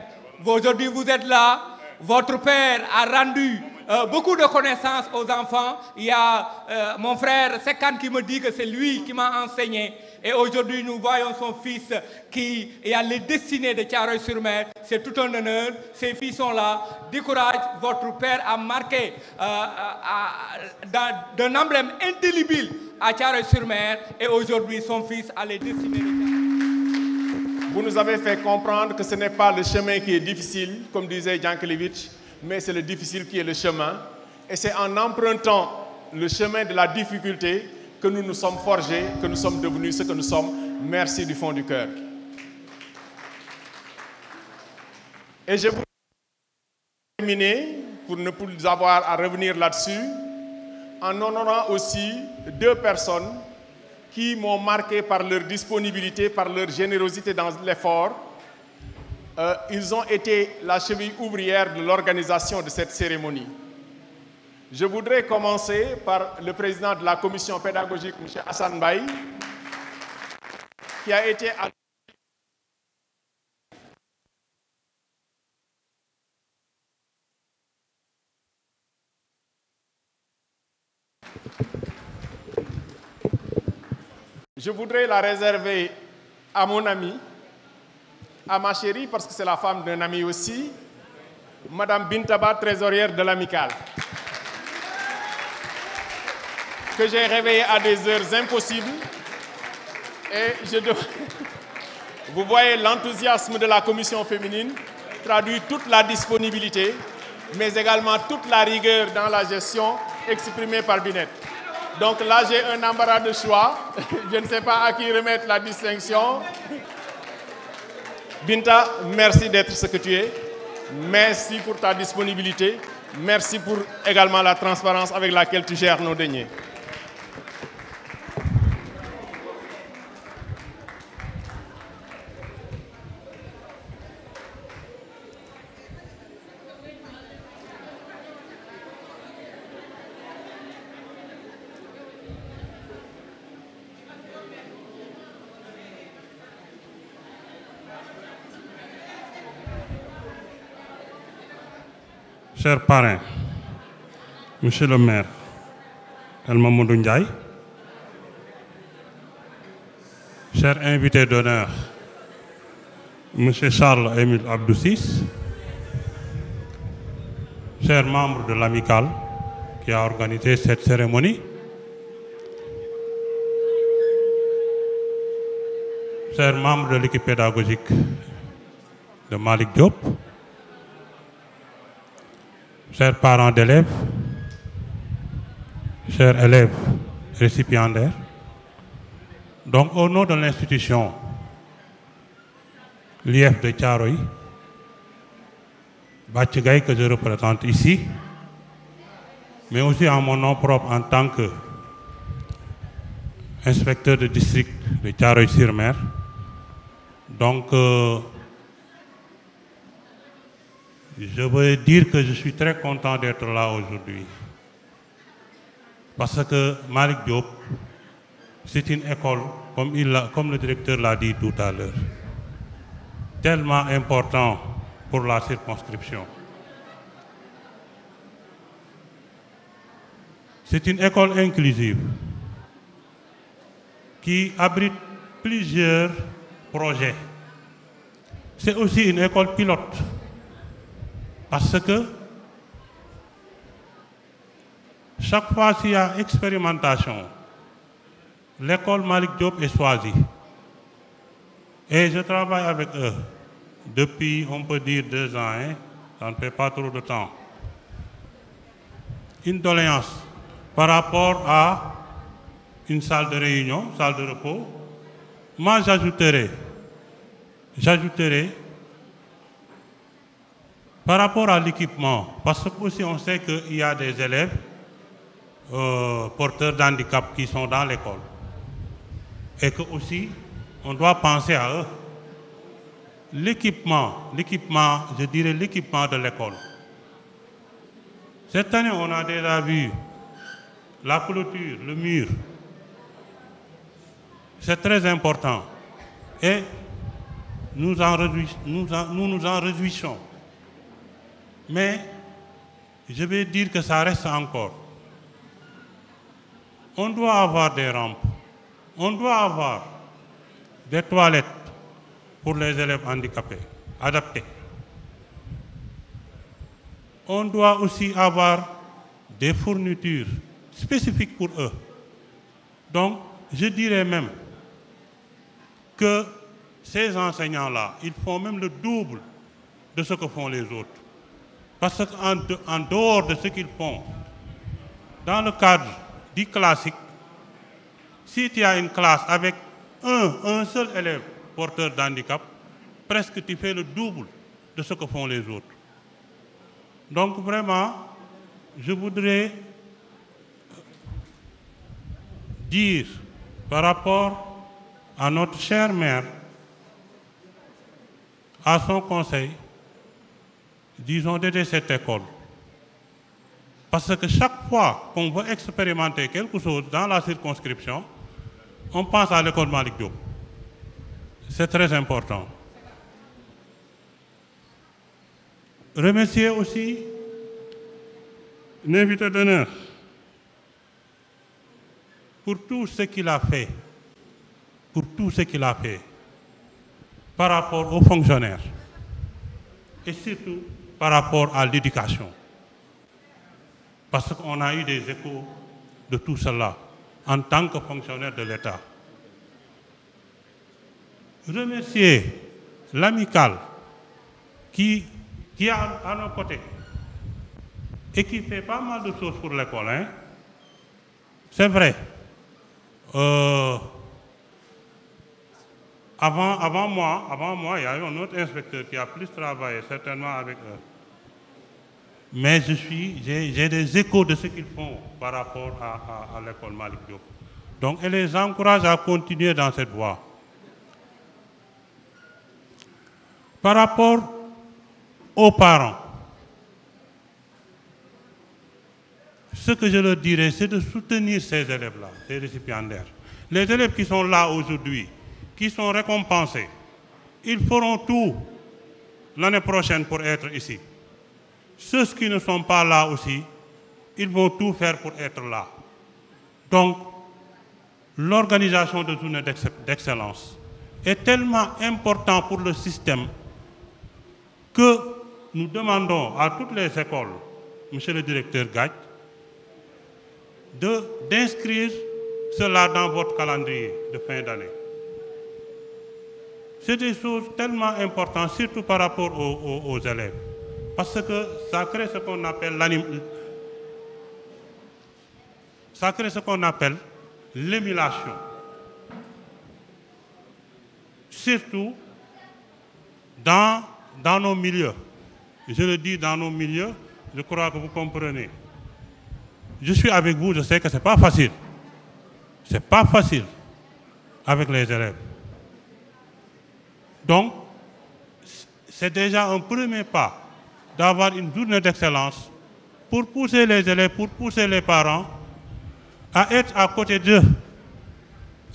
Speaker 1: Aujourd'hui, vous êtes là. Votre père a rendu beaucoup de connaissances aux enfants. Il y a mon frère Sekan qui me dit que c'est lui qui m'a enseigné. Et aujourd'hui, nous voyons son fils qui est à les destinées de Thiaroye-sur-Mer. C'est tout un honneur. Ses filles sont là. Du courage, votre père a marqué d'un emblème indélébile à Thiaroye-sur-Mer. Et aujourd'hui, son fils a les destinées de Thiaroye.
Speaker 2: Vous nous avez fait comprendre que ce n'est pas le chemin qui est difficile, comme disait Jankelevitch, mais c'est le difficile qui est le chemin. Et c'est en empruntant le chemin de la difficulté que nous nous sommes forgés, que nous sommes devenus ce que nous sommes. Merci du fond du cœur. Et je voudrais terminer, pour ne plus avoir à revenir là-dessus, en honorant aussi deux personnes qui m'ont marqué par leur disponibilité, par leur générosité dans l'effort. Ils ont été la cheville ouvrière de l'organisation de cette cérémonie. Je voudrais commencer par le président de la commission pédagogique, M. Hassan Baye, qui a été à... Je voudrais la réserver à mon ami, à ma chérie, parce que c'est la femme d'un ami aussi, Madame Bintaba, trésorière de l'Amicale, que j'ai réveillée à des heures impossibles. Et vous voyez, l'enthousiasme de la commission féminine traduit toute la disponibilité, mais également toute la rigueur dans la gestion exprimée par Binette. Donc là, j'ai un embarras de choix. Je ne sais pas à qui remettre la distinction. Binta, merci d'être ce que tu es. Merci pour ta disponibilité. Merci pour également la transparence avec laquelle tu gères nos deniers.
Speaker 7: Chers parrains, Monsieur le maire, El Mamadou Ndiaye, chers invités d'honneur, Monsieur Charles Émile Abdou-Ciss, chers membres de l'Amicale qui a organisé cette cérémonie, chers membres de l'équipe pédagogique de Malick Diop, chers parents d'élèves, chers élèves récipiendaires, donc au nom de l'institution l'IF de Thiaroye, Bathie que je représente ici, mais aussi en mon nom propre en tant qu'inspecteur de district de Thiaroye-sur-Mer. Donc, je veux dire que je suis très content d'être là aujourd'hui. Parce que Malick Diop, c'est une école, comme le directeur l'a dit tout à l'heure, tellement important pour la circonscription. C'est une école inclusive qui abrite plusieurs projets. C'est aussi une école pilote. Parce que chaque fois qu'il y a expérimentation, l'école Malick Diop est choisie. Et je travaille avec eux depuis, on peut dire, 2 ans, hein? Ça ne fait pas trop de temps. Une doléance par rapport à une salle de réunion, salle de repos. Moi, j'ajouterai par rapport à l'équipement, parce que aussi on sait qu'il y a des élèves porteurs d'handicap qui sont dans l'école. Et que aussi, on doit penser à eux. L'équipement, je dirais l'équipement de l'école. Cette année, on a déjà vu la clôture, le mur. C'est très important. Et nous nous en réjouissons. Mais je vais dire que ça reste encore. On doit avoir des rampes. On doit avoir des toilettes pour les élèves handicapés, adaptées. On doit aussi avoir des fournitures spécifiques pour eux. Donc, je dirais même que ces enseignants-là, ils font même le double de ce que font les autres. Parce qu'en dehors de ce qu'ils font, dans le cadre du classique, si tu as une classe avec un seul élève porteur d'handicap, presque tu fais le double de ce que font les autres. Donc vraiment, je voudrais dire par rapport à notre chère mère, à son conseil, disons d'aider cette école. Parce que chaque fois qu'on veut expérimenter quelque chose dans la circonscription, on pense à l'école Malick Diop. C'est très important. Remercier aussi l'invité d'honneur pour tout ce qu'il a fait. Pour tout ce qu'il a fait. par rapport aux fonctionnaires et surtout par rapport à l'éducation. Parce qu'on a eu des échos de tout cela en tant que fonctionnaire de l'État. Remercier l'amicale qui est à nos côtés et qui fait pas mal de choses pour l'école. Hein. C'est vrai. Avant moi, il y a eu un autre inspecteur qui a plus travaillé, certainement avec eux. Mais j'ai des échos de ce qu'ils font par rapport à l'école Malick Diop. Donc, elle les encourage à continuer dans cette voie. Par rapport aux parents, ce que je leur dirais, c'est de soutenir ces élèves-là, ces récipiendaires. Les élèves qui sont là aujourd'hui, qui sont récompensés, ils feront tout l'année prochaine pour être ici. Ceux qui ne sont pas là aussi, ils vont tout faire pour être là. Donc, l'organisation de journées d'excellence est tellement important pour le système que nous demandons à toutes les écoles, monsieur le directeur Gadj, d'inscrire cela dans votre calendrier de fin d'année. C'est des choses tellement importantes, surtout par rapport aux élèves. Parce que ça crée ce qu'on appelle l'émulation. Surtout dans nos milieux. Je le dis dans nos milieux, je crois que vous comprenez. Je suis avec vous, je sais que ce n'est pas facile. Ce n'est pas facile avec les élèves. Donc, c'est déjà un premier pas d'avoir une journée d'excellence pour pousser les élèves, pour pousser les parents à être à côté d'eux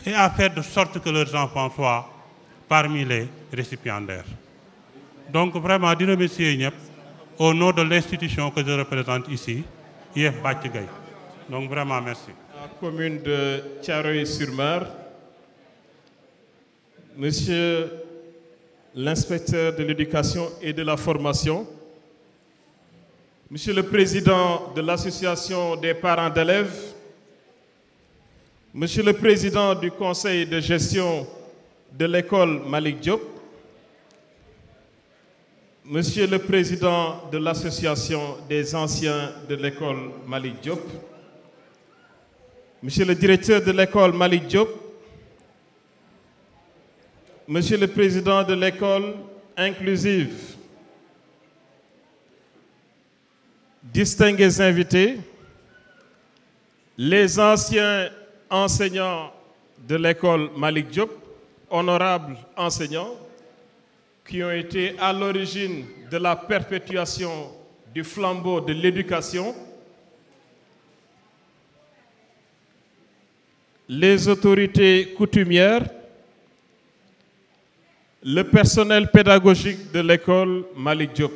Speaker 7: et à faire de sorte que leurs enfants soient parmi les récipiendaires. Donc, vraiment, je remercie au nom de l'institution que je représente ici, IF Bathie-Gaye. Donc, vraiment, merci.
Speaker 8: La commune de Thiaroye-sur-Mer, Monsieur l'inspecteur de l'éducation et de la formation, Monsieur le président de l'association des parents d'élèves, Monsieur le président du conseil de gestion de l'école Malick Diop, Monsieur le président de l'association des anciens de l'école Malick Diop, Monsieur le directeur de l'école Malick Diop, Monsieur le président de l'école inclusive, distingués invités, les anciens enseignants de l'école Malick Diop, honorables enseignants, qui ont été à l'origine de la perpétuation du flambeau de l'éducation, les autorités coutumières, le personnel pédagogique de l'école Malick Diop.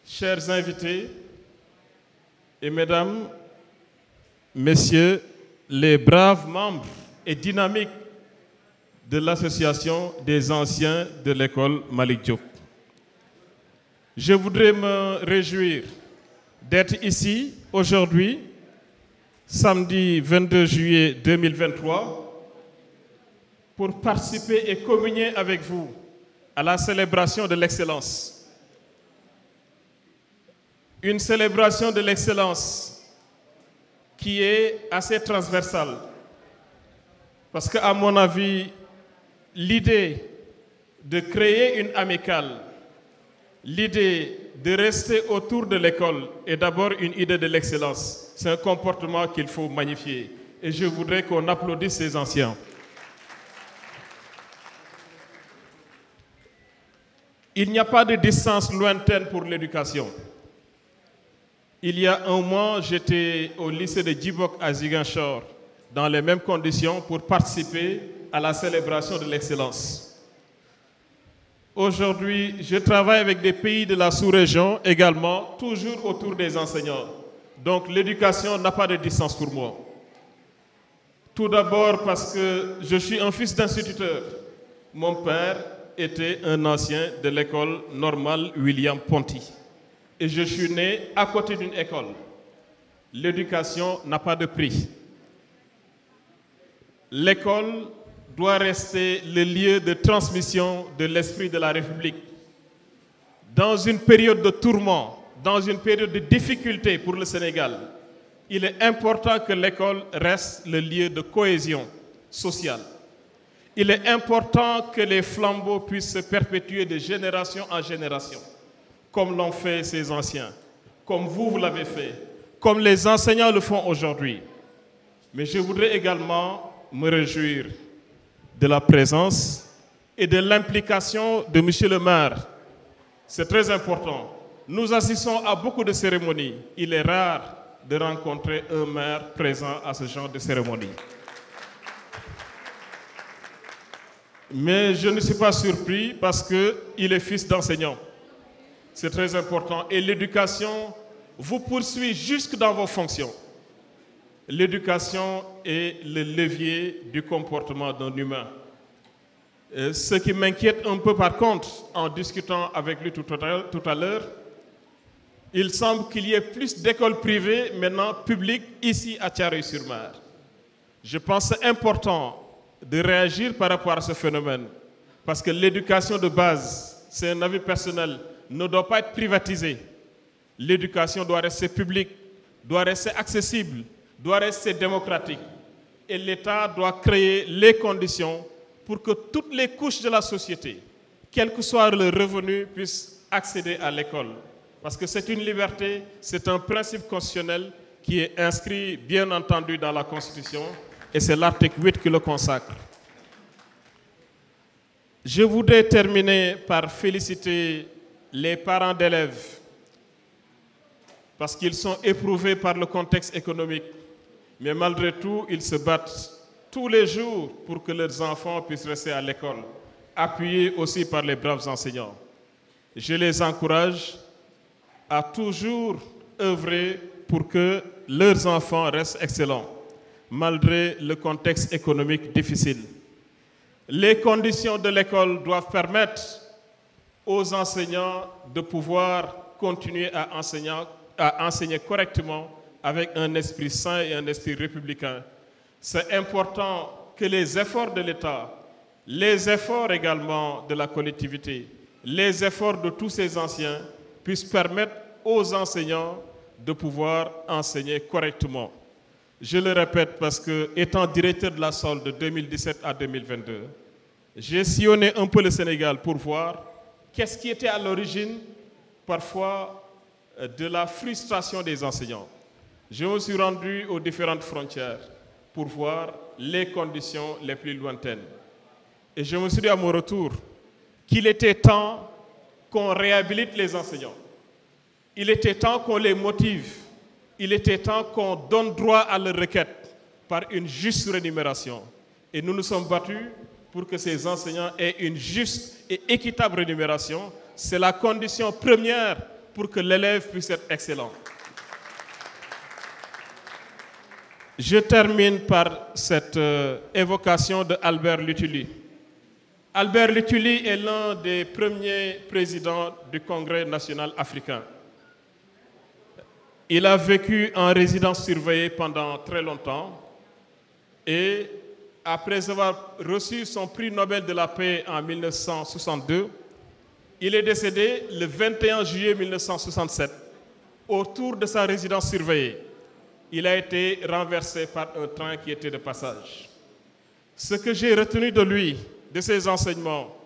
Speaker 8: Chers invités et mesdames, messieurs, les braves membres et dynamiques de l'association des anciens de l'école Malick Diop. Je voudrais me réjouir d'être ici aujourd'hui, samedi 22 juillet 2023, pour participer et communier avec vous à la célébration de l'excellence. Une célébration de l'excellence qui est assez transversale. Parce qu'à mon avis, l'idée de créer une amicale, l'idée de rester autour de l'école est d'abord une idée de l'excellence. C'est un comportement qu'il faut magnifier. Et je voudrais qu'on applaudisse ces anciens. Il n'y a pas de distance lointaine pour l'éducation. Il y a un mois, j'étais au lycée de Djibok à Ziguinchor, dans les mêmes conditions, pour participer à la célébration de l'excellence. Aujourd'hui, je travaille avec des pays de la sous-région également, toujours autour des enseignants. Donc l'éducation n'a pas de distance pour moi. Tout d'abord parce que je suis un fils d'instituteur. Mon père était un ancien de l'école normale William Ponty. Et je suis né à côté d'une école. L'éducation n'a pas de prix. L'école doit rester le lieu de transmission de l'esprit de la République. Dans une période de tourment, dans une période de difficulté pour le Sénégal, il est important que l'école reste le lieu de cohésion sociale. Il est important que les flambeaux puissent se perpétuer de génération en génération, comme l'ont fait ces anciens, comme vous l'avez fait, comme les enseignants le font aujourd'hui. Mais je voudrais également me réjouir de la présence et de l'implication de M. le maire. C'est très important. Nous assistons à beaucoup de cérémonies. Il est rare de rencontrer un maire présent à ce genre de cérémonie. Mais je ne suis pas surpris parce qu'il est fils d'enseignant. C'est très important. Et l'éducation vous poursuit jusque dans vos fonctions. L'éducation est le levier du comportement d'un humain. Ce qui m'inquiète un peu par contre, en discutant avec lui tout à l'heure, il semble qu'il y ait plus d'écoles privées maintenant publiques ici à Thiaroye-sur-Mer. Je pense que c'est important de réagir par rapport à ce phénomène. Parce que l'éducation de base, c'est un avis personnel, ne doit pas être privatisée. L'éducation doit rester publique, doit rester accessible, doit rester démocratique. Et l'État doit créer les conditions pour que toutes les couches de la société, quel que soit le revenu, puissent accéder à l'école. Parce que c'est une liberté, c'est un principe constitutionnel qui est inscrit, bien entendu, dans la Constitution. Et c'est l'article 8 qui le consacre. Je voudrais terminer par féliciter les parents d'élèves parce qu'ils sont éprouvés par le contexte économique. Mais malgré tout, ils se battent tous les jours pour que leurs enfants puissent rester à l'école, appuyés aussi par les braves enseignants. Je les encourage à toujours œuvrer pour que leurs enfants restent excellents, malgré le contexte économique difficile. Les conditions de l'école doivent permettre aux enseignants de pouvoir continuer à enseigner correctement avec un esprit sain et un esprit républicain. C'est important que les efforts de l'État, les efforts également de la collectivité, les efforts de tous ces anciens puissent permettre aux enseignants de pouvoir enseigner correctement. Je le répète parce que, étant directeur de la SOL de 2017 à 2022, j'ai sillonné un peu le Sénégal pour voir qu'est-ce qui était à l'origine, parfois, de la frustration des enseignants. Je me suis rendu aux différentes frontières pour voir les conditions les plus lointaines. Et je me suis dit à mon retour qu'il était temps qu'on réhabilite les enseignants. Il était temps qu'on les motive. Il était temps qu'on donne droit à leur requête par une juste rémunération. Et nous nous sommes battus pour que ces enseignants aient une juste et équitable rémunération. C'est la condition première pour que l'élève puisse être excellent. Je termine par cette évocation de Albert Luthuli. Albert Luthuli est l'un des premiers présidents du Congrès national africain. Il a vécu en résidence surveillée pendant très longtemps et après avoir reçu son prix Nobel de la paix en 1962, il est décédé le 21 juillet 1967 autour de sa résidence surveillée. Il a été renversé par un train qui était de passage. Ce que j'ai retenu de lui, de ses enseignements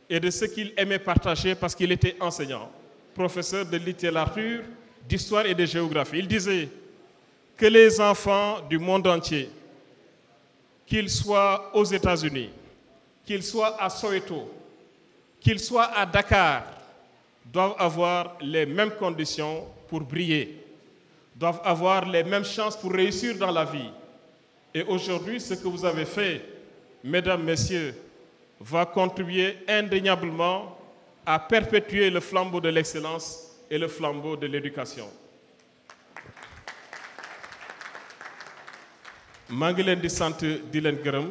Speaker 8: et de ce qu'il aimait partager parce qu'il était enseignant, professeur de littérature, d'histoire et de géographie. Il disait que les enfants du monde entier, qu'ils soient aux États-Unis, qu'ils soient à Soweto, qu'ils soient à Dakar, doivent avoir les mêmes conditions pour briller, doivent avoir les mêmes chances pour réussir dans la vie. Et aujourd'hui, ce que vous avez fait, mesdames, messieurs, va contribuer indéniablement à perpétuer le flambeau de l'excellence et le flambeau de l'éducation. maa ngi leen di sant di leen gërëm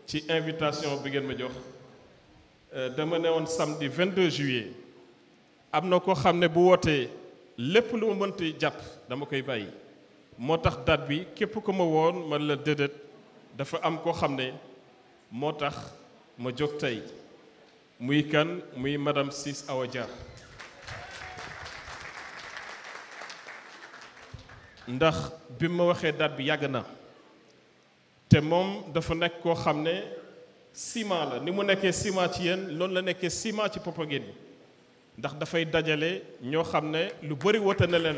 Speaker 8: ci invitation bi ngeen ma jox dama ne woon samedi 22 juillet am na ko xam ne bu wootee lépp lu ma mënti jàpp dama koy bàyyi moo tax date bi képp ko ma woon man la déedéet dafa am koo xam ne moo tax ma jóg tey muy kan muy madame Ciss Awa Dia ndax bi ma waxee date bi yàgg na te moom dafa nekk koo xam ne ciment la ni mu nekkee ciment ci yéen loolu la nekkee ciment ci Popenguine ndax dafay dajale ñoo xam ne lu bëri wote na leen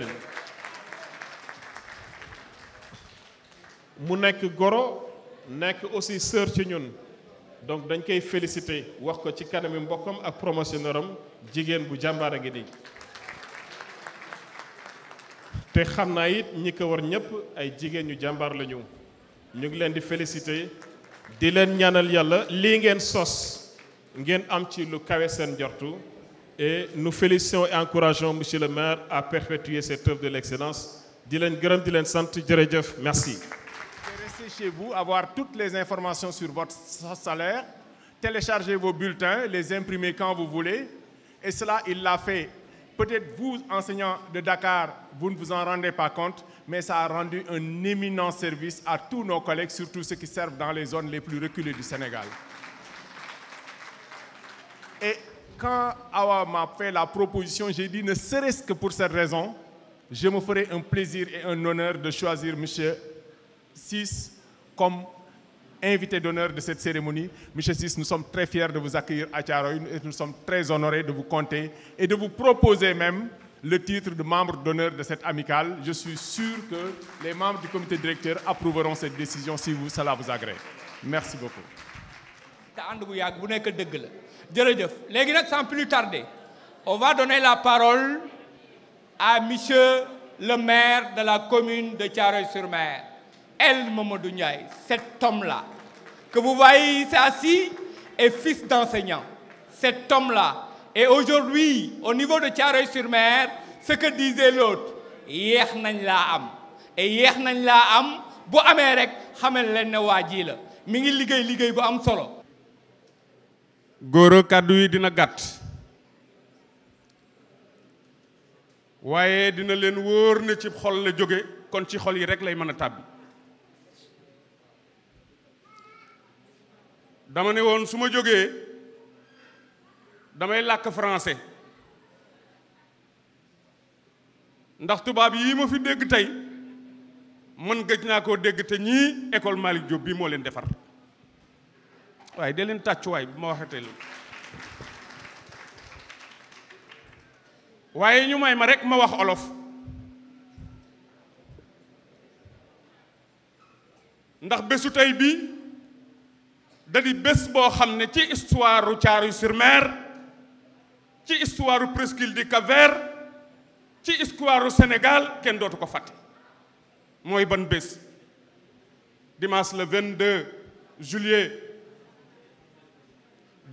Speaker 8: mu nekk goro nekk aussi sœur ci ñun donc dañ koy féliciter wax ko ci kanami mbokkam ak promotionneur am jigéen bu jàmbaare ngi di te xam naa it ñi ko war ñëpp ay jigéen ñu jàmbaar lañu ñu ngi leen di féliciter di leen ñaanal yàlla lii ngeen sos ngeen am ci lu kawe seen njortu et nous félicitons et encourageons monsieur le maire à perpétuer cette œuvre de l'excellence di leen gërëm di leen sant jërëjëf merci.
Speaker 2: Restez chez vous, avoir toutes les informations sur votre salaire, téléchargez vos bulletins, les imprimer quand vous voulez et cela il l'a fait. Peut-être vous, enseignants de Dakar, vous ne vous en rendez pas compte, mais ça a rendu un éminent service à tous nos collègues, surtout ceux qui servent dans les zones les plus reculées du Sénégal. Et quand Awa m'a fait la proposition, j'ai dit, ne serait-ce que pour cette raison, je me ferai un plaisir et un honneur de choisir M. Ciss comme invité d'honneur de cette cérémonie. Monsieur Ciss, nous sommes très fiers de vous accueillir à Thiaroye et nous sommes très honorés de vous compter et de vous proposer même le titre de membre d'honneur de cette amicale. Je suis sûr que les membres du comité directeur approuveront cette décision si cela vous agrée. Merci beaucoup.
Speaker 1: Sans plus tarder, on va donner la parole à monsieur le maire de la commune de Thiaroye-sur-Mer, El Mamadou Ndiaye, cet homme-là, que vous voyez ici assis, est fils d'enseignant. Cet homme-là est aujourd'hui, au niveau de Thiaroye-sur-Mer, ce que disait l'autre, yeex nañ laa am et yeex nañ laa am bu amee rek xamal leen ne waa ji la mi ngi liggéey bu am solo.
Speaker 9: góor kàddu yi dina gàtt waaye dina leen wóor ne ci xol la jóge kon ci xol yi rek lay mën a tàbbi. dama ne woon su ma jógee damay làkk français ndax tubaab yi ma fi dégg tey man gëj naa koo dégg te ñii école Malick Diop bii moo leen defar waaye de leen tàccuwaay bu ma waxatee leen waaye ñu may ma rek ma wax olof ndax bésu tey bii da di bés boo xam ne ci histoire u Thiaroye-sur-Mer ci histoire u presqu'île du Cap-Vert ci histoire u Sénégal kenn dootu ko fàtte mooy ban bés dimanche le 22 juillet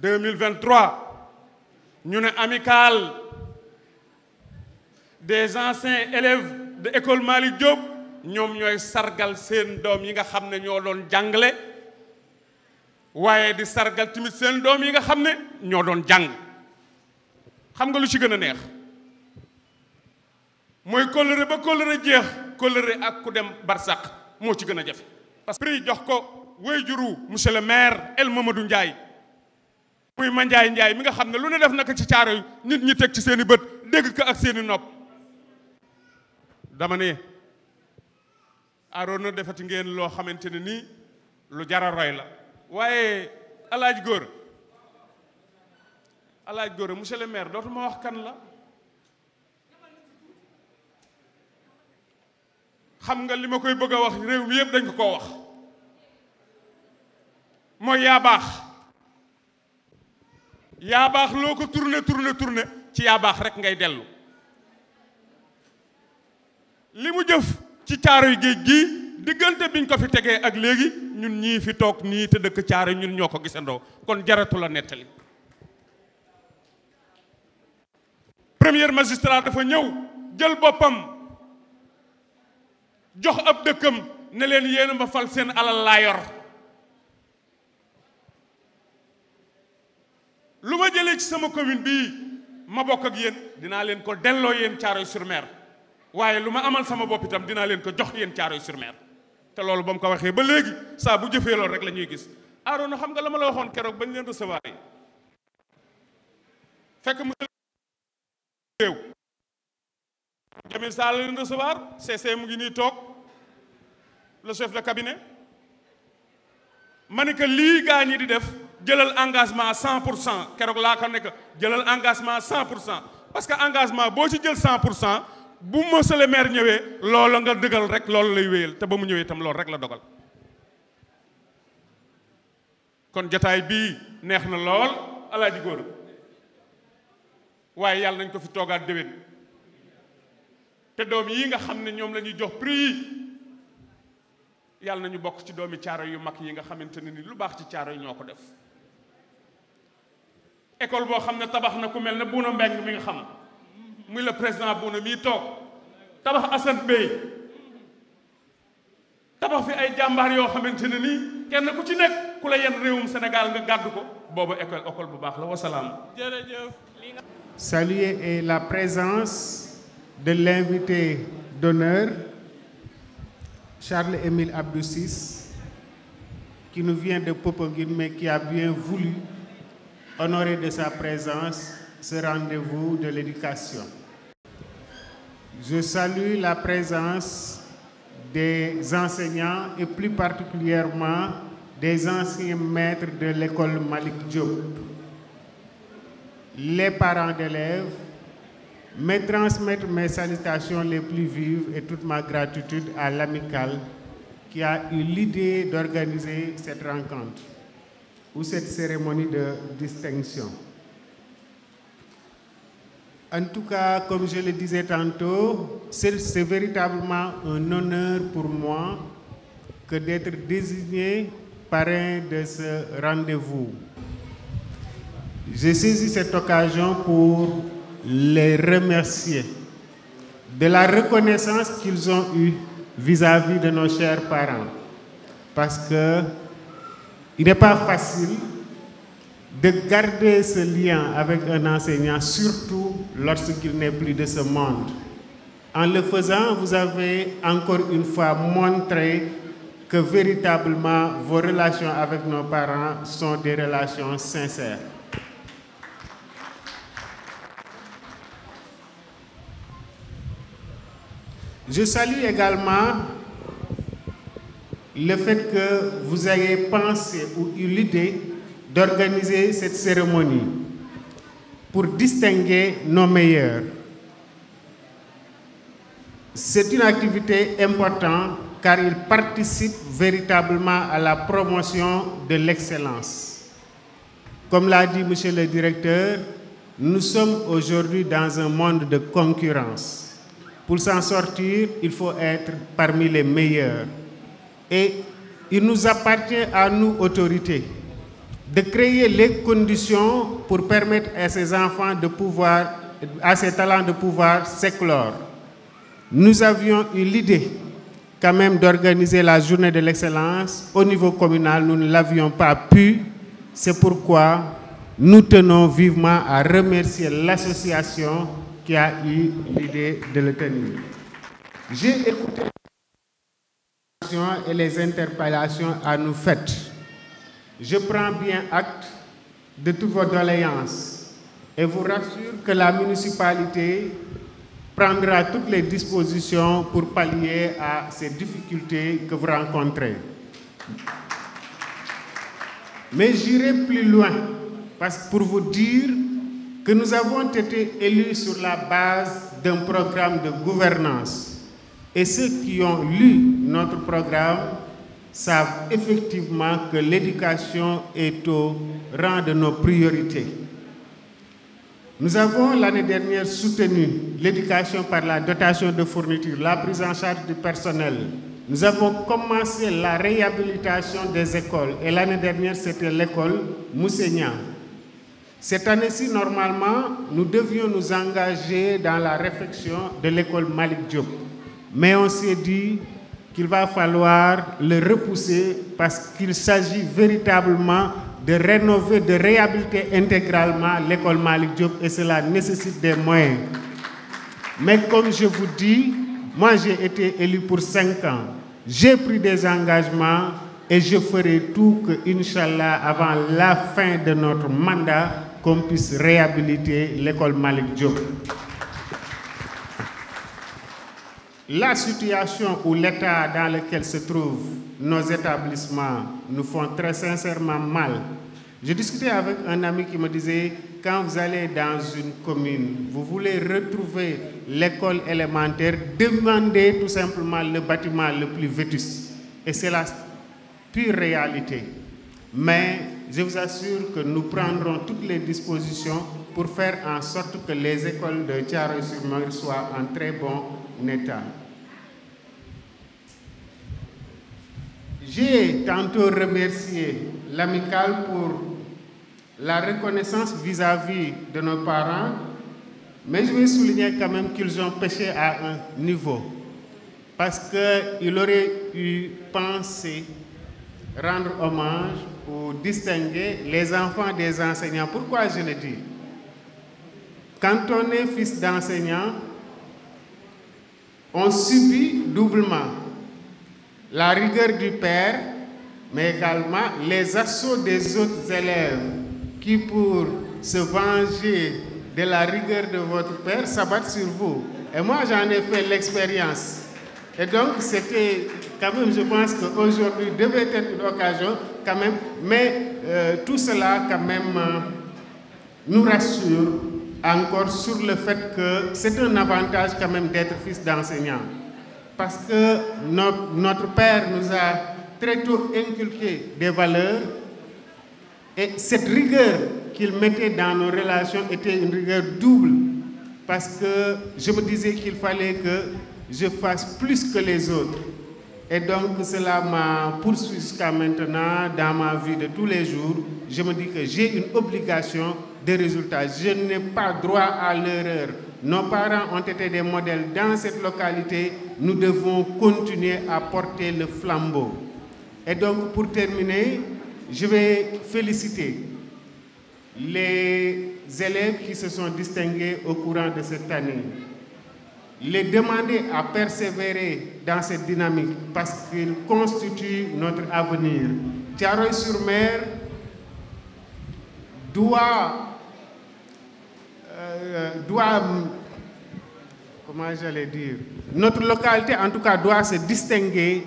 Speaker 9: 2023 ñu ne amicale des anciens élèves de école Malick Diop ñoom ñooy sargal seen doom yi nga xam ne ñoo doon jàngale waaye di sargal tamit seen doom yi nga xam ne ñoo doon jàng xam nga lu ci gën a neex mooy kóllëre ba kóllëre jeex kóllëre ak ku dem barsàq moo ci gën a jafe parce que prix jox ko waajuru monsieur le maire El Mamadou Ndiaye muy Mandiaye Ndiaye mi nga xam ne lu ne def naka ci Thiaroye nit ñi teg ci seen i bët dégg ko ak seen i nopp dama ne Arona defati ngeen loo xamante ne nii lu jara roy la waaye alaaj góor monsieur le maire dootuma wax kan la xam nga li ma koy bëgg a wax réew mi yëpp dañ ko koo wax mooy yaa baax loo ko tourné ci yaa baax rek ngay dellu li mu jëf ci Thiaroye géej gi diggante biñ ko fi tegee ak léegi ñun ñii fi toog nii te dëkk Thiaroye ñun ñoo ko gisandoo kon jaratu la nettali premier magistrat dafa ñëw jël boppam jox ab dëkkam ne leen yéen ma fal seen alal laa yor lu ma jëlee ci sama commune bii ma bokk ak yéen dinaa leen ko delloo yéen Thiaroye-sur-Mer waaye lu ma amal sama bopp itam dinaa leen ko jox yéen Thiaroye-sur-Mer te loolu ba mu ko waxee ba léegi saa bu jëfee loolu rek la ñuy gis. Arona xam nga la ma la waxoon keroog bañ leen recevoir yi fekk monsieur réew Jamil Sall leen recevoir CC mu ngi nii toog le chef de cabinet ma ne que lii gaa ñi di def jëlal engagement 100% keroog laa ko nekk jëlal engagement 100% parce que engagement boo ci jël 100% bu monsieur le maire ñëwee loolu nga dëggal rek loolu lay wéyal te ba mu ñëwee itam loolu rek la dogal. kon jataay bii neex na lool alaaji góor waaye yàlla nañ ko fi toogaat déwén te doom yi nga xam ne ñoom la ñuy jox prix yi yàlla nañu bokk ci doomi Thiaroye yu mag yi nga xamante ne ni lu baax ci Thiaroye ñoo ko def. école boo xam ne tabax na ku mel ne Bouna Mbeng mi nga xam muy le président Bouna mii toog tabax Assane Bey tabax fi ay jàmbaar yoo xamante ne nii kenn ku ci nekk ku la yenn réewum Sénégal nga gàddu ko boobu école bu baax la wasalaam.
Speaker 8: jërëjëf.
Speaker 4: Saluer la présence de l'invité d'honneur Charles-Émile Abdou Ciss qui nous vient de Popenguine mais qui a bien voulu honorer de sa présence ce rendez-vous de l'éducation. Je salue la présence des enseignants et plus particulièrement des anciens maîtres de l'école Malick Diop, les parents d'élèves, mais transmettre mes salutations les plus vives et toute ma gratitude à l'amicale qui a eu l'idée d'organiser cette rencontre ou cette cérémonie de distinction. En tout cas, comme je le disais tantôt, c'est véritablement un honneur pour moi que d'être désigné parrain de ce rendez-vous. J'ai saisi cette occasion pour les remercier de la reconnaissance qu'ils ont eue vis-à-vis de nos chers parents. Parce que il n'est pas facile de garder ce lien avec un enseignant, surtout lorsqu'il n'est plus de ce monde. En le faisant, vous avez encore une fois montré que véritablement vos relations avec nos parents sont des relations sincères. Je salue également le fait que vous ayez pensé ou eu l'idée d'organiser cette cérémonie pour distinguer nos meilleurs. C'est une activité importante car il participe véritablement à la promotion de l'excellence. Comme l'a dit monsieur le directeur, nous sommes aujourd'hui dans un monde de concurrence. Pour s'en sortir, il faut être parmi les meilleurs. Et il nous appartient à nous, autorités, de créer les conditions pour permettre à ces enfants de pouvoir, à ces talents de pouvoir s'éclore. Nous avions eu l'idée quand même d'organiser la journée de l'excellence au niveau communal. Nous ne l'avions pas pu. C'est pourquoi nous tenons vivement à remercier l'association qui a eu l'idée de le tenir. J'ai écouté les questions et les interpellations à nous faites. Je prends bien acte de toutes vos doléances et vous rassure que la municipalité prendra toutes les dispositions pour pallier à ces difficultés que vous rencontrez. Mais j'irai plus loin pour vous dire que nous avons été élus sur la base d'un programme de gouvernance. Et ceux qui ont lu notre programme savent effectivement que l'éducation est au rang de nos priorités. Nous avons l'année dernière soutenu l'éducation par la dotation de fourniture, la prise en charge du personnel. Nous avons commencé la réhabilitation des écoles et l'année dernière c'était l'école Mousseignan. Cette année-ci, normalement, nous devions nous engager dans la réfection de l'école Malick Diop. Mais on s'est dit qu'il va falloir le repousser parce qu'il s'agit véritablement de rénover, de réhabiliter intégralement l'école Malick Diop et cela nécessite des moyens. Mais comme je vous dis, moi j'ai été élu pour 5 ans. J'ai pris des engagements et je ferai tout que, Inch'Allah, avant la fin de notre mandat, qu'on puisse réhabiliter l'école Malick Diop. La situation ou l'état dans lequel se trouvent nos établissements nous font très sincèrement mal. Je discutais avec un ami qui me disait, quand vous allez dans une commune, vous voulez retrouver l'école élémentaire, demandez tout simplement le bâtiment le plus vétuste. Et c'est la pure réalité. Mais je vous assure que nous prendrons toutes les dispositions pour faire en sorte que les écoles de Thiaroye-sur-Mer soient en très bon état. J'ai tantôt remercié l'amicale pour la reconnaissance vis-à-vis de nos parents, mais je vais souligner quand même qu'ils ont péché à un niveau, parce qu'il aurait eu pensé rendre hommage ou distinguer les enfants des enseignants. Pourquoi je le dis? Quand on est fils d'enseignant, on subit doublement la rigueur du père, mais également les assauts des autres élèves qui, pour se venger de la rigueur de votre père, s'abattent sur vous. Et moi, j'en ai fait l'expérience. Et donc, c'était quand même, je pense qu'aujourd'hui devait être une occasion quand même, mais tout cela quand même nous rassure encore sur le fait que c'est un avantage quand même d'être fils d'enseignant. Parce que notre père nous a très tôt inculqué des valeurs et cette rigueur qu'il mettait dans nos relations était une rigueur double. Parce que je me disais qu'il fallait que je fasse plus que les autres. Et donc cela m'a poursuivi jusqu'à maintenant dans ma vie de tous les jours. Je me dis que j'ai une obligation de résultat. Je n'ai pas droit à l'erreur. Nos parents ont été des modèles dans cette localité. Nous devons continuer à porter le flambeau. Et donc pour terminer, je vais féliciter les élèves qui se sont distingués au courant de cette année. Les demander à persévérer dans cette dynamique parce qu'ils constituent notre avenir. Thiaroye-sur-Mer doit, comment j'allais dire, notre localité en tout cas doit se distinguer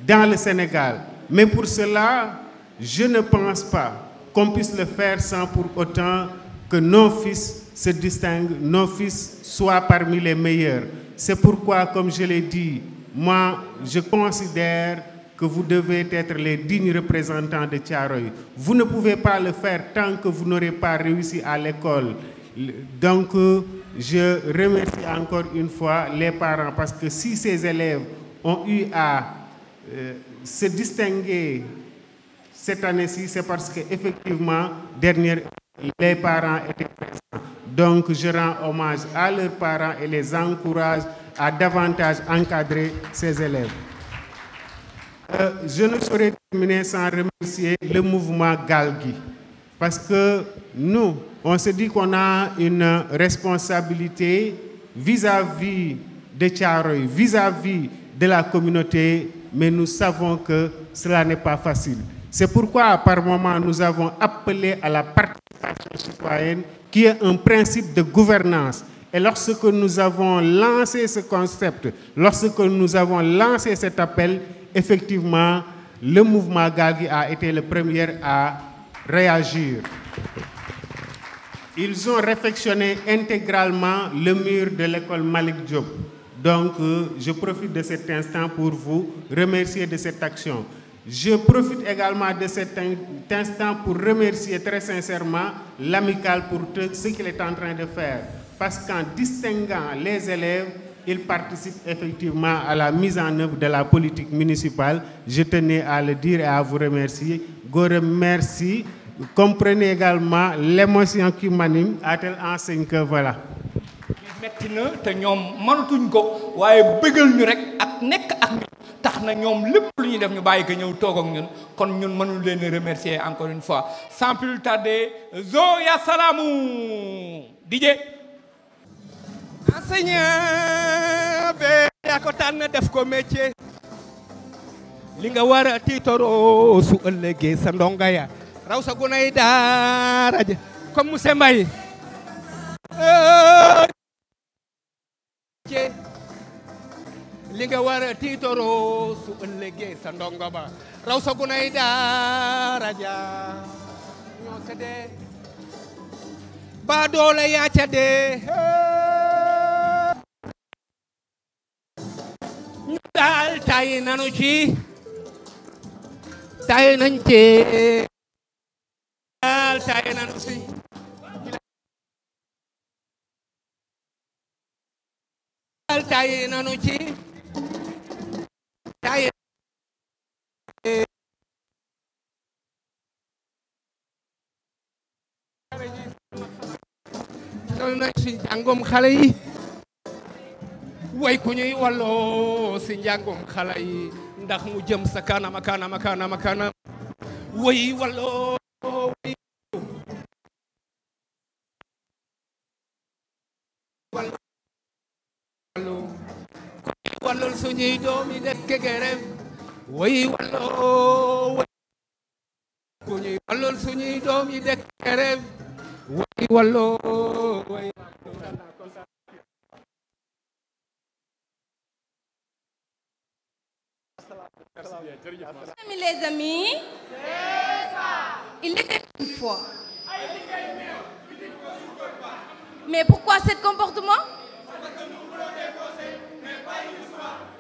Speaker 4: dans le Sénégal. Mais pour cela, je ne pense pas qu'on puisse le faire sans pour autant que nos fils se distinguent, nos fils soient parmi les meilleurs. C'est pourquoi, comme je l'ai dit, moi, je considère que vous devez être les dignes représentants de Thiaroye. Vous ne pouvez pas le faire tant que vous n'aurez pas réussi à l'école. Donc, je remercie encore une fois les parents parce que si ces élèves ont eu à se distinguer cette année-ci, c'est parce qu'effectivement, les parents étaient présents. Donc, je rends hommage à leurs parents et les encourage à davantage encadrer ces élèves. Je ne saurais terminer sans remercier le mouvement Galgui. Parce que nous, on se dit qu'on a une responsabilité vis-à-vis de Thiaroye, vis-à-vis de la communauté, mais nous savons que cela n'est pas facile. C'est pourquoi, par moment, nous avons appelé à la participation citoyenne, qui est un principe de gouvernance. Et lorsque nous avons lancé ce concept, lorsque nous avons lancé cet appel, effectivement, le mouvement Galgui a été le premier à réagir. Ils ont réfectionné intégralement le mur de l'école Malick Diop. Donc, je profite de cet instant pour vous remercier de cette action. Je profite également de cet instant pour remercier très sincèrement l'amicale pour tout ce qu'il est en train de faire. Parce qu'en distinguant les élèves, il participe effectivement à la mise en œuvre de la politique municipale. Je tenais à le dire et à vous remercier. Gore, merci. Comprenez également l'émotion qui m'anime à telle enseigne que voilà.
Speaker 1: metti na te ñoom mënatuñ ko waaye bëggal ñu rek ak nekk ak tax na ñoom lépp lu ñuy def ñu bàyyi ko ñëw toog ak ñun kon ñun mënul leen remercier encore une fois sans plus tarder zo ya salaamu DJ
Speaker 10: enseignant be yaa ko tànn def ko métier li nga war a tiitoroo su ëllëgee sa ndonga ya raw sa gunay daara ja comme monsieur Mbaye li nga war a tiitoroo su ëllëgee sa ndongo ba raw sa gunay daara ja ñoo ca dee ba doole yaa ca dee ñu daal tay nanu ci tay nañ ci daal tay nanu ci daal tay nanu ci tay nañ ci njàngum xale yi way ku ñuy walloo si njàngum xale yi ndax mu jëm sa kanam kanam kanam kanam way walloo way wallol suñuy doomi nekk gerem way walloo way ku ñuy wallol suñuy doomi nekk gerem way walloo way
Speaker 11: Les amis, il était une fois. Mais pourquoi ce comportement?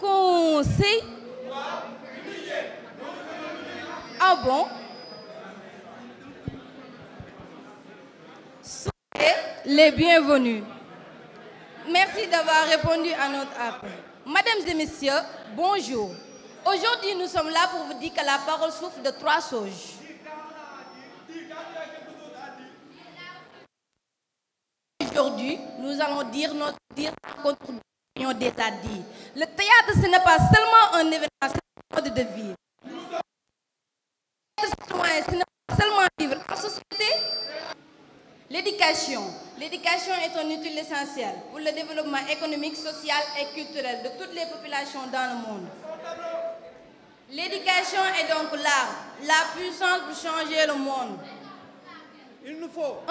Speaker 11: Conseil? Ah bon? Soyez les bienvenus. Merci d'avoir répondu à notre appel. Mesdames et messieurs, bonjour. Aujourd'hui, nous sommes là pour vous dire que la parole souffre de 3 choses. Aujourd'hui, nous allons dire notre contribution déjà dit. Le théâtre, ce n'est pas seulement un événement, c'est un mode de vie. Ce n'est pas seulement vivre en société. L'éducation. L'éducation est un outil essentiel pour le développement économique, social et culturel de toutes les populations dans le monde. L'éducation est donc l'art, la puissance pour changer le monde. Il nous faut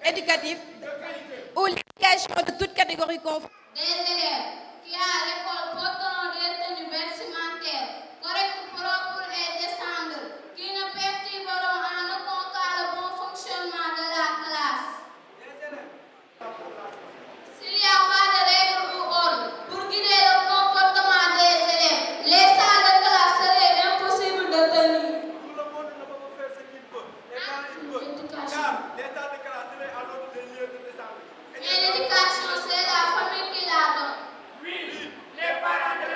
Speaker 11: éducatif ou l'éducation de toute catégorie confondue.
Speaker 12: Des élèves qui à l'école porteront des tenues vestimentaires correctes, propres et décentes, qui ne perturberont en aucun cas le bon fonctionnement de la classe. S'il n'y a pas de règles ou ordres pour guider le comportement des élèves, les salles de classe seraient impossibles de tenir. Tout le monde ne peut pas faire ce qu'il veut et quand il veut. Car les salles de classe seraient à l'ordre des lieux de descente. Mais l'éducation, c'est la famille qui la donne. Oui, les parents de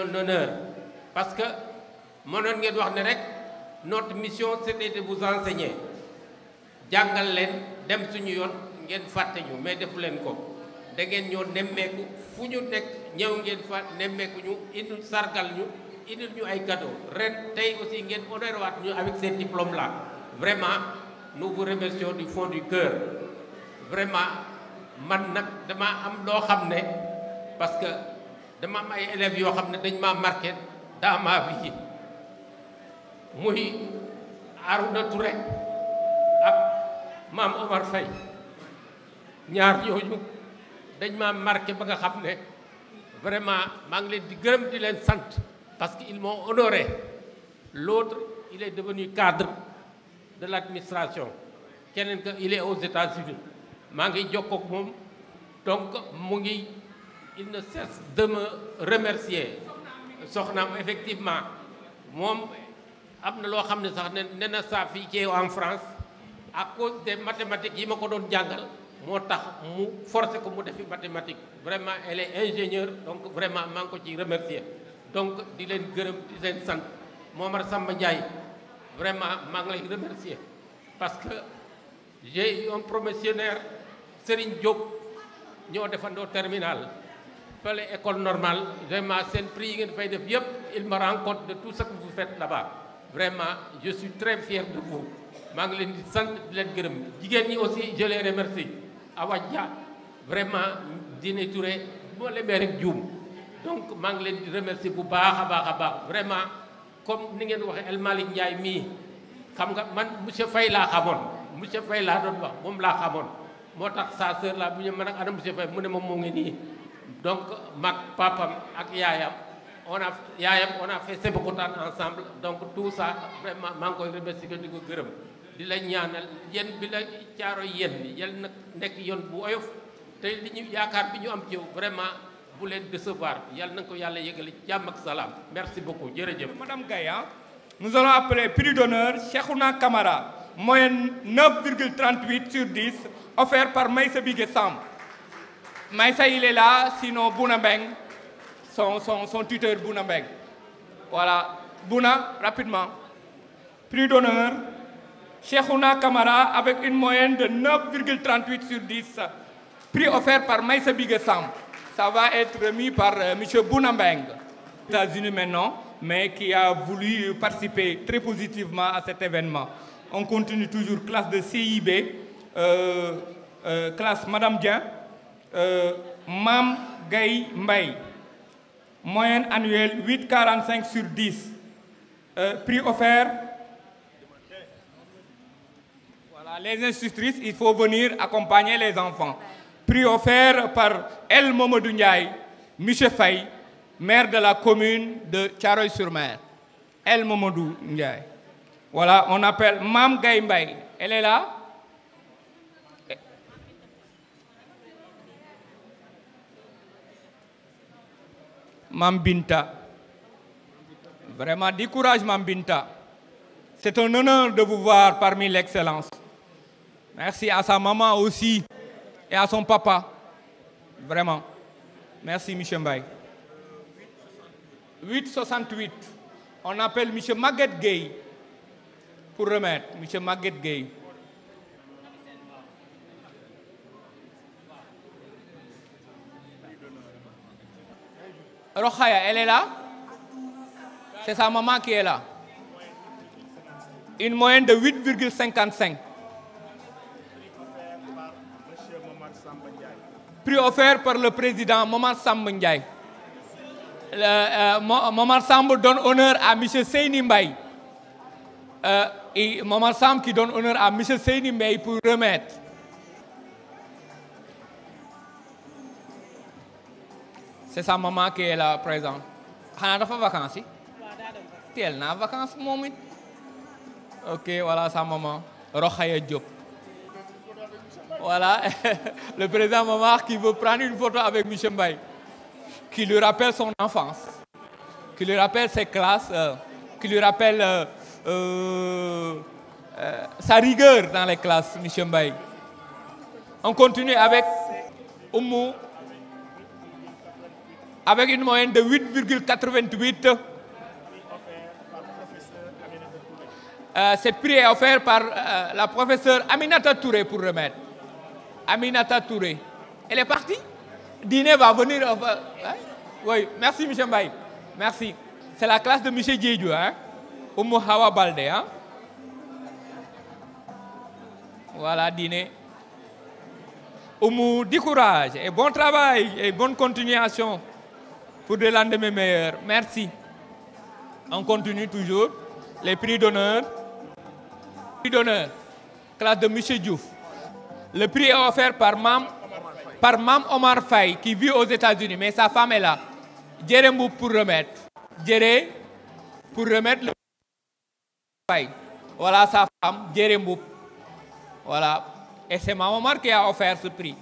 Speaker 13: un honneur parce que mënoon ngeen wax ne rek notre mission c'était de vous enseigner jàngal leen dem suñu yoon ngeen fàtte ñu mais defu leen ko da ngeen ñoo nemmeeku fu ñu nekk ñëw ngeen fa nemmeeku ñu indi sargal ñu indil ñu ay cadeau ren tey aussi ngeen honoré waat ñu avec ces diplômes là vraiment nous vous remercions du fond du cœur vraiment man nag dama am loo xam ne parce que dama am ay élèves yoo xam ne dañ maa marqué dans ma vie muy Arouna Touré ak Maam Omar Faye ñaar ñooñu dañ maa marqué ba nga xam ne vraiment maa ngi leen di gërëm di leen sant parce que ils m'ont honoré l'autre il est devenu cadre de l'administration keneen que il est aux États-Unis maa ngi jokkoo ak moom donc mu ngi il ne cesse de me remercier soxnaam effectivement moom am na loo xam ne sax ne na saa fii ci en France à cause des mathématiques yi ma ko doon jàngal moo tax mu forcé ko mu defi mathématique vraiment elle est ingénieure donc vraiment maa ngi ko ci remercier donc di leen gërëm di leen sant Momar Samba Ndiaye vraiment maa ngi lay remercier parce que j'ai eu un promotionnaire Serigne Diop ñoo defandoo terminal fallait école normale vraiment seen prix yi ngeen fay def yëpp il me rend compte de tout ce que vous faites là-bas vraiment je suis très fier de vous maa ngi leen di sant di leen gërëm jigéen ñi aussi je les remercie Awa Dia vraiment Dine Touré bu ma lemee rek juum donc maa ngi leen di remercier bu baax a baax a baax vraiment comme ni ngeen waxee El Malick Ndiaye mii xam nga man monsieur Faye laa xamoon monsieur Faye laa doon wax moom laa xamoon moo tax sa sœur la bu ñu mën a ana monsieur Faye mu ne moom moo ngi nii donc mag papam ak yaayam on a fait Sébikotane ensemble donc tout ça vraiment maa ngi koy remercier di ko gërëm di la ñaanal yéen bi la caaro yéen yal na nekk yoon bu oyof te li ñu yaakaar bi ñu am ci yow vraiment bu leen décevoir yal na ko yàlla yëgali jàmm ak salaam merci beaucoup jërëjëf.
Speaker 14: Madame Gaïa, nous allons appeler prix d'honneur Cheikhouna Kamara, moyenne 9,38 sur 10, offert par Maïssa Bigué Samb. Maïssa il est là, sinon Bouna Mbeng, son tuteur Bouna Mbeng. Voilà, Bouna, rapidement. Prix d'honneur Cheikhouna Kamara avec une moyenne de 9,38 sur 10, prix offert par Maïssa Bigué Samb. Ça va être remis par M. Bouna Mbeng, États-Unis maintenant, mais qui a voulu participer très positivement à cet événement. On continue toujours, classe de CIB, classe Madame Dien, Mam Gaye Mbaye, moyenne annuelle 8,45 sur 10, prix offert. Voilà, les institutrices, il faut venir accompagner les enfants. Prix offert par El Mamadou Ndiaye, Michel Faye, maire de la commune de Thiaroye-sur-Mer. El Mamadou Ndiaye. Voilà, on appelle Mam Gaye Mbaye. Elle est là? Mam Binta. Vraiment, du courage, Mam Binta. C'est un honneur de vous voir parmi l'excellence. Merci à sa maman aussi et à son papa. Vraiment. Merci, M. Mbaye. 8,68. On appelle M. Maguette Gueye pour remettre. M. Maguette Gueye. Rokhaya, elle est là? C'est sa maman qui est là. Une moyenne de 8,55. Prix offert par le président Momar Samb Ndiaye. Momar Samb donne honneur à M. Seyni Mbaye. Et Momar Samb qui donne honneur à M. Seyni Mbaye pour remettre. C'est sa maman qui est là présente. Xanaa dafa vacances yi? Teel naa vacances moom it. Ok, voilà sa maman. Rokhaya Diop. Voilà, le président Momar qui veut prendre une photo avec M. Mbaye, qui lui rappelle son enfance, qui lui rappelle ses classes, qui lui rappelle sa rigueur dans les classes, M. Mbaye. On continue avec Oumou avec une moyenne de 8,88. Cette prix est offert par la professeure Aminata Touré pour remettre. Aminata Touré. Elle est partie? Dîner va venir. Hein? Oui, merci M. Mbaye. Merci. C'est la classe de M. Diédiou, hein? Oumou Hawa Balde. Hein? Voilà, dîner. Oumou, du courage et bon travail et bonne continuation pour des lendemains meilleurs. Merci. On continue toujours. Les prix d'honneur. Prix d'honneur, classe de M. Diouf. Le prix est offert par Mam Omar Faye, qui vit aux États-Unis, mais sa femme est là. Djere Mboup pour remettre. Djere pour remettre le Faye. Voilà sa femme, Djere Mboup. Voilà. Et c'est Mam Omar qui a offert ce prix.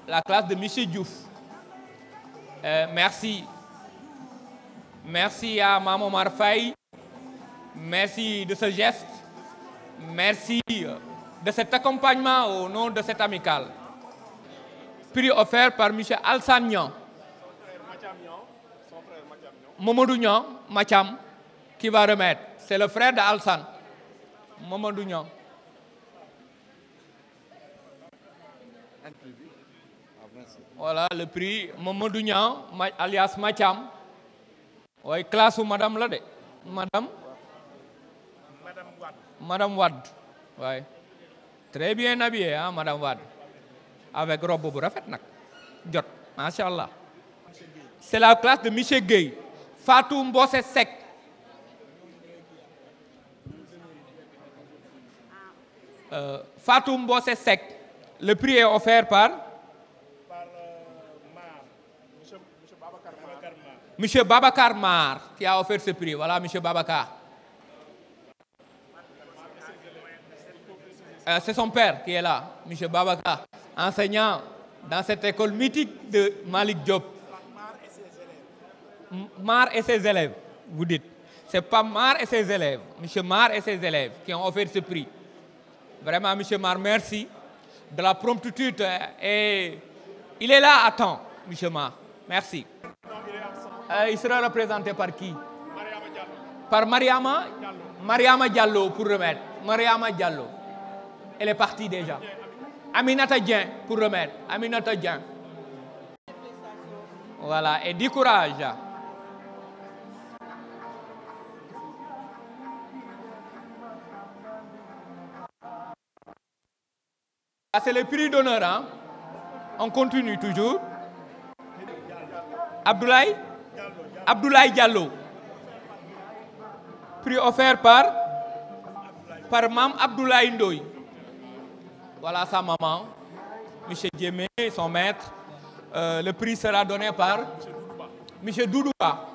Speaker 14: La classe de M. Diouf. Merci. Merci à Mam Omar Faye. Merci de ce geste. Merci de cet accompagnement au nom de cette amicale. Prix offert par M. Alsan Niang. Mamadou Niang, Macham, qui va remettre. C'est le frère d'Alsan. Mamadou Niang. Voilà le prix. Mamadou Niang, alias Macham. Oui, classe ou madame là de. Madame Wad. Ouais. Très bien habillée, hein, Madame Wad. Avec robe burafet nak. Jot, machallah. C'est la classe de Michel Gueye. Fatou Mbossé Sek. Fatou Mbossé Sek. Le prix est offert par Monsieur Babacar Mar, qui a offert ce prix. Voilà, Monsieur Babacar. C'est son père qui est là, M. Babacar, enseignant dans cette école mythique de Malik Diop. Mar et ses élèves, vous dites. Ce n'est pas Mar et ses élèves, M. Mar et ses élèves qui ont offert ce prix. Vraiment, M. Mar, merci de la promptitude. Et il est là à temps, M. Mar. Merci. Il sera représenté par qui? Par Mariama Diallo pour remettre. Mariama Diallo. Elle est partie déjà. Aminata Dien pour remettre. Aminata Dien. Voilà, et du courage. C'est le prix d'honneur. Hein? On continue toujours. Abdoulaye Diallo. Prix offert par Mam Abdoulaye Ndoye. Voilà sa maman, M. Djemé, son maître. Le prix sera donné par M. Doudouba.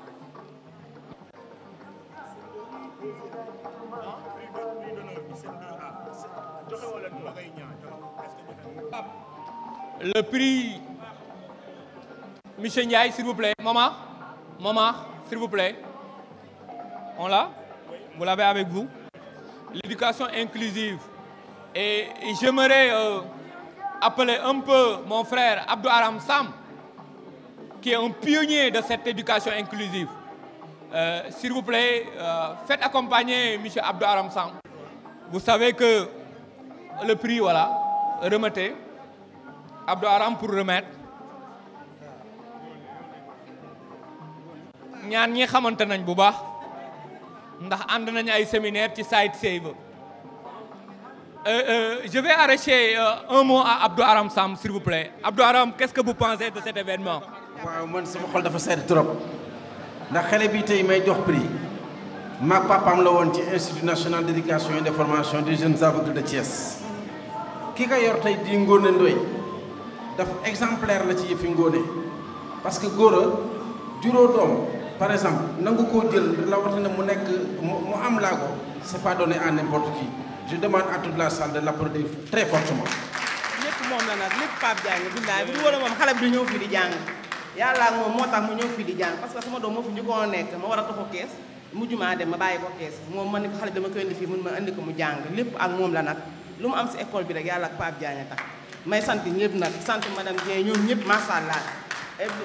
Speaker 14: Le prix, M. Ndiaye, s'il vous plaît. Maman, s'il vous plaît. On l'a? Vous l'avez avec vous? L'éducation inclusive. Et j'aimerais appeler un peu mon frère Abdou Aram Sam, qui est un pionnier de cette éducation inclusive. S'il vous plaît, faites accompagner M. Abdou Aram Sam. Vous savez que le prix, voilà, remettez. Abdou Aram pour remettre. ñaan ñi xamante nañ bu baax ndax ànd nañ ay séminaire ci Site Saver. Je vais arracher un mot à Abdou Aram Sam, s'il vous plaît. Abdou Aram, qu'est-ce que vous pensez de cet événement?
Speaker 15: waaw man sama xol dafa sedd trop ndax xale bi tey may jox prix maag papaam la woon ci Institut national d'éducation et de formation des jeunes aveugles de Thiès. ki ka yor tey di Ngone Ndoye dafa exemplaire la ci yëfi Ngone parce que góor a juróo doom par exemple nangu koo jël rawatina mu nekk mu am laago c'est pas donné à n'importe qui. Je demande à toute la salle de l'applaudir très fortement.
Speaker 16: lépp moom la nag lépp Pape Diagne billaay bu wala moom xale bi du ñëw fii di jàng yàlla ak moom moo tax mu ñëw fii di jàng parce que sama doom moo fi njëkkoon nekk ma war a toxu kees mujj maa dem ma bàyyi ko kees moom ma ne ko xale bi dama koy indi fii mun ma indi ko mu jàng lépp ak moom la nag lu mu am si école bi rek yàlla ak Pape Diagne tax may sant ñëpp nag sant madame Dieng ñoom ñëpp macha allah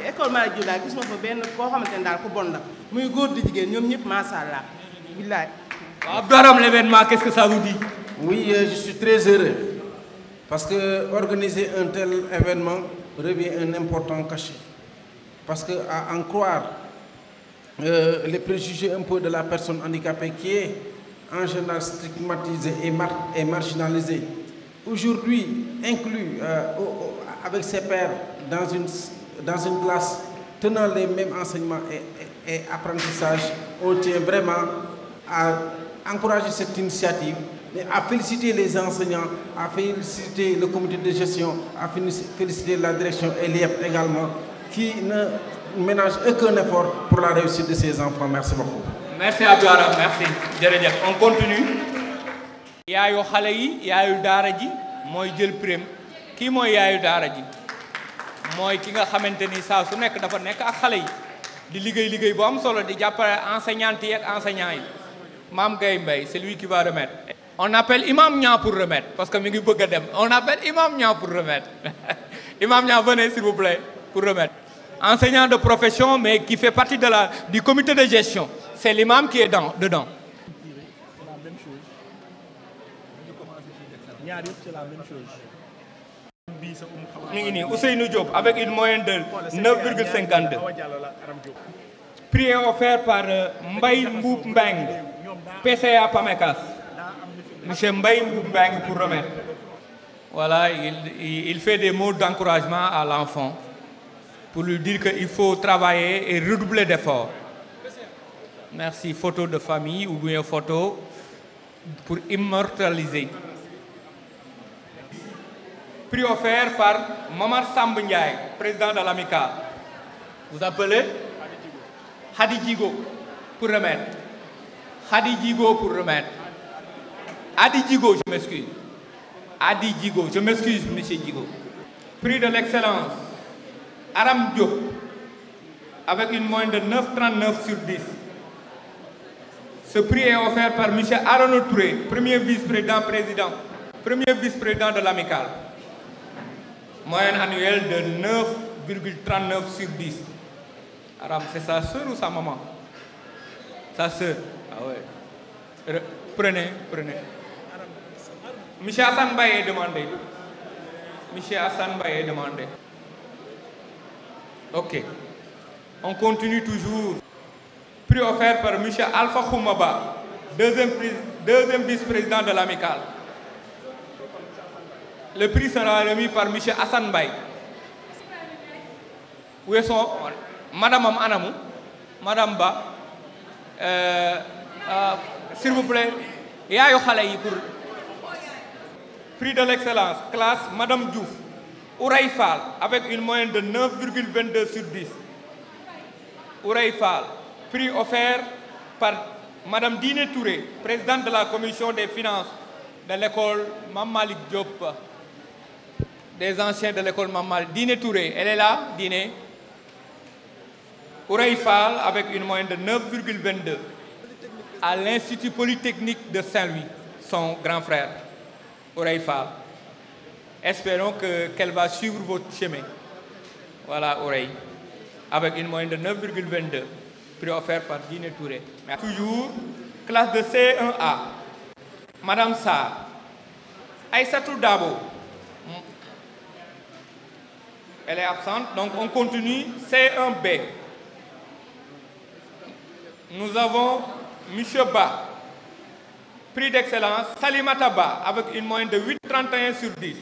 Speaker 16: école Malick Diop daal gis ma fa benn koo xamante ne daal ku bon la muy góor di jigéen ñoom ñëpp macha allah billaay.
Speaker 14: Abdouharam, l'événement, qu'est-ce que ça vous dit?
Speaker 15: Oui, je suis très heureux parce que organiser un tel événement revient un important cachet. Parce que à en croire les préjugés un peu de la personne handicapée qui est en général stigmatisée et marginalisée, aujourd'hui inclus avec ses pairs dans une classe tenant les mêmes enseignements et apprentissages, on tient vraiment à encourager cette initiative, et à féliciter les enseignants, à féliciter le comité de gestion, à féliciter la direction et l'IEF également, qui ne ménage aucun effort pour la réussite de ces enfants. Merci beaucoup.
Speaker 14: Merci Abdouharam, merci. Jërëjëf, on continue. Yaayu xale yi, yaayu daara ji mooy jël prime. Kii mooy yaayu daara ji. Mooy ki nga xamante ni saa su nekk dafa nekk ak xale yi di liggéey bu am solo di jàppale enseignantes yi ak enseignants yi. Mame Gaye Mbaye, c'est lui qui va remettre. On appelle Imam Nia pour remettre parce que mi ngi bëgg a dem. On appelle Imam Nia pour remettre. Imam Nia, venez s'il vous plaît pour remettre. Enseignant de profession mais qui fait partie du comité de gestion. C'est l'imam qui est dedans. Ousseynou Diop avec une moyenne de 9,52. Prix est offert par Mbaye Mboup Mbeng, PCA Pamekas. Monsieur Mbaye Mboup Mbeng pour remettre. Voilà, il fait des mots d'encouragement à l'enfant pour lui dire qu'il faut travailler et redoubler d'efforts. Merci. Photo de famille ou bien photo pour immortaliser. Prix offert par Mamar Samb Ndiaye, président de l'amicale. Vous appelez Hadi Djigo pour remettre. Hadi Djigo pour remettre. Hadi Djigo, je m'excuse. Hadi Djigo, je m'excuse, monsieur Djigo. Prix de l'excellence. Aram Diop, avec une moyenne de 9,39 sur 10. Ce prix est offert par M. Arono Touré, premier vice-président de l'amicale. Moyenne annuelle de 9,39 sur 10. Aram, c'est sa soeur ou sa maman? Sa soeur. Ah ouais. Prenez. M. Hassan Baye est demandé. Ok. On continue toujours. Prix offert par M. Alpha Khoumaba, deuxième vice-président de l'amicale. Le prix sera remis par M. Hassan Baye. Où est son... Madame Anamou, Madame Ba, s'il vous plaît, Yayo Khalayi pour... Prix de l'excellence, classe Madame Diouf. Ouraï Fall, avec une moyenne de 9,22 sur 10. Ouraï Fall, prix offert par Madame Dine Touré, présidente de la commission des finances de l'école Mame Malick Diop, des anciens de l'école Mame Malick. Dine Touré, elle est là, Dine. Ouraï Fall, avec une moyenne de 9,22. À l'Institut Polytechnique de Saint-Louis, son grand frère, Ouraï Fall. Espérons qu'elle va suivre votre chemin. Voilà, Oreille. Avec une moyenne de 9,22. Prix offert par Dine Touré. Toujours, classe de C1A. Madame Sarr. Aïssatou Dabo. Elle est absente, donc on continue. C1B. Nous avons M. Ba. Prix d'excellence, Salimata Ba, avec une moyenne de 8,31 sur 10.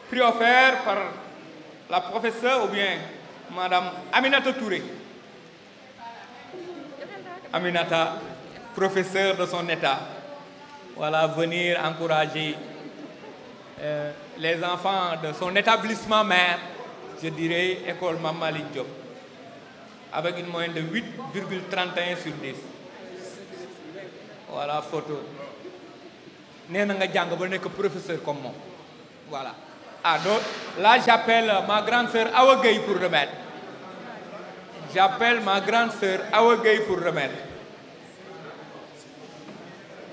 Speaker 14: Prix offert par la professeure ou bien Madame Aminata Touré. Aminata, professeure de son état. Voilà, venir encourager les enfants de son établissement mère, je dirais, école Mame Malick Diop, avec une moyenne de 8,31 sur 10. Voilà, photo. Nee na nga jàng ba nekk professeur comme moi. Voilà. Ah, donc, là, j'appelle ma grande sœur Awa Gueye pour remettre. J'appelle ma grande sœur Awa Gueye pour remettre.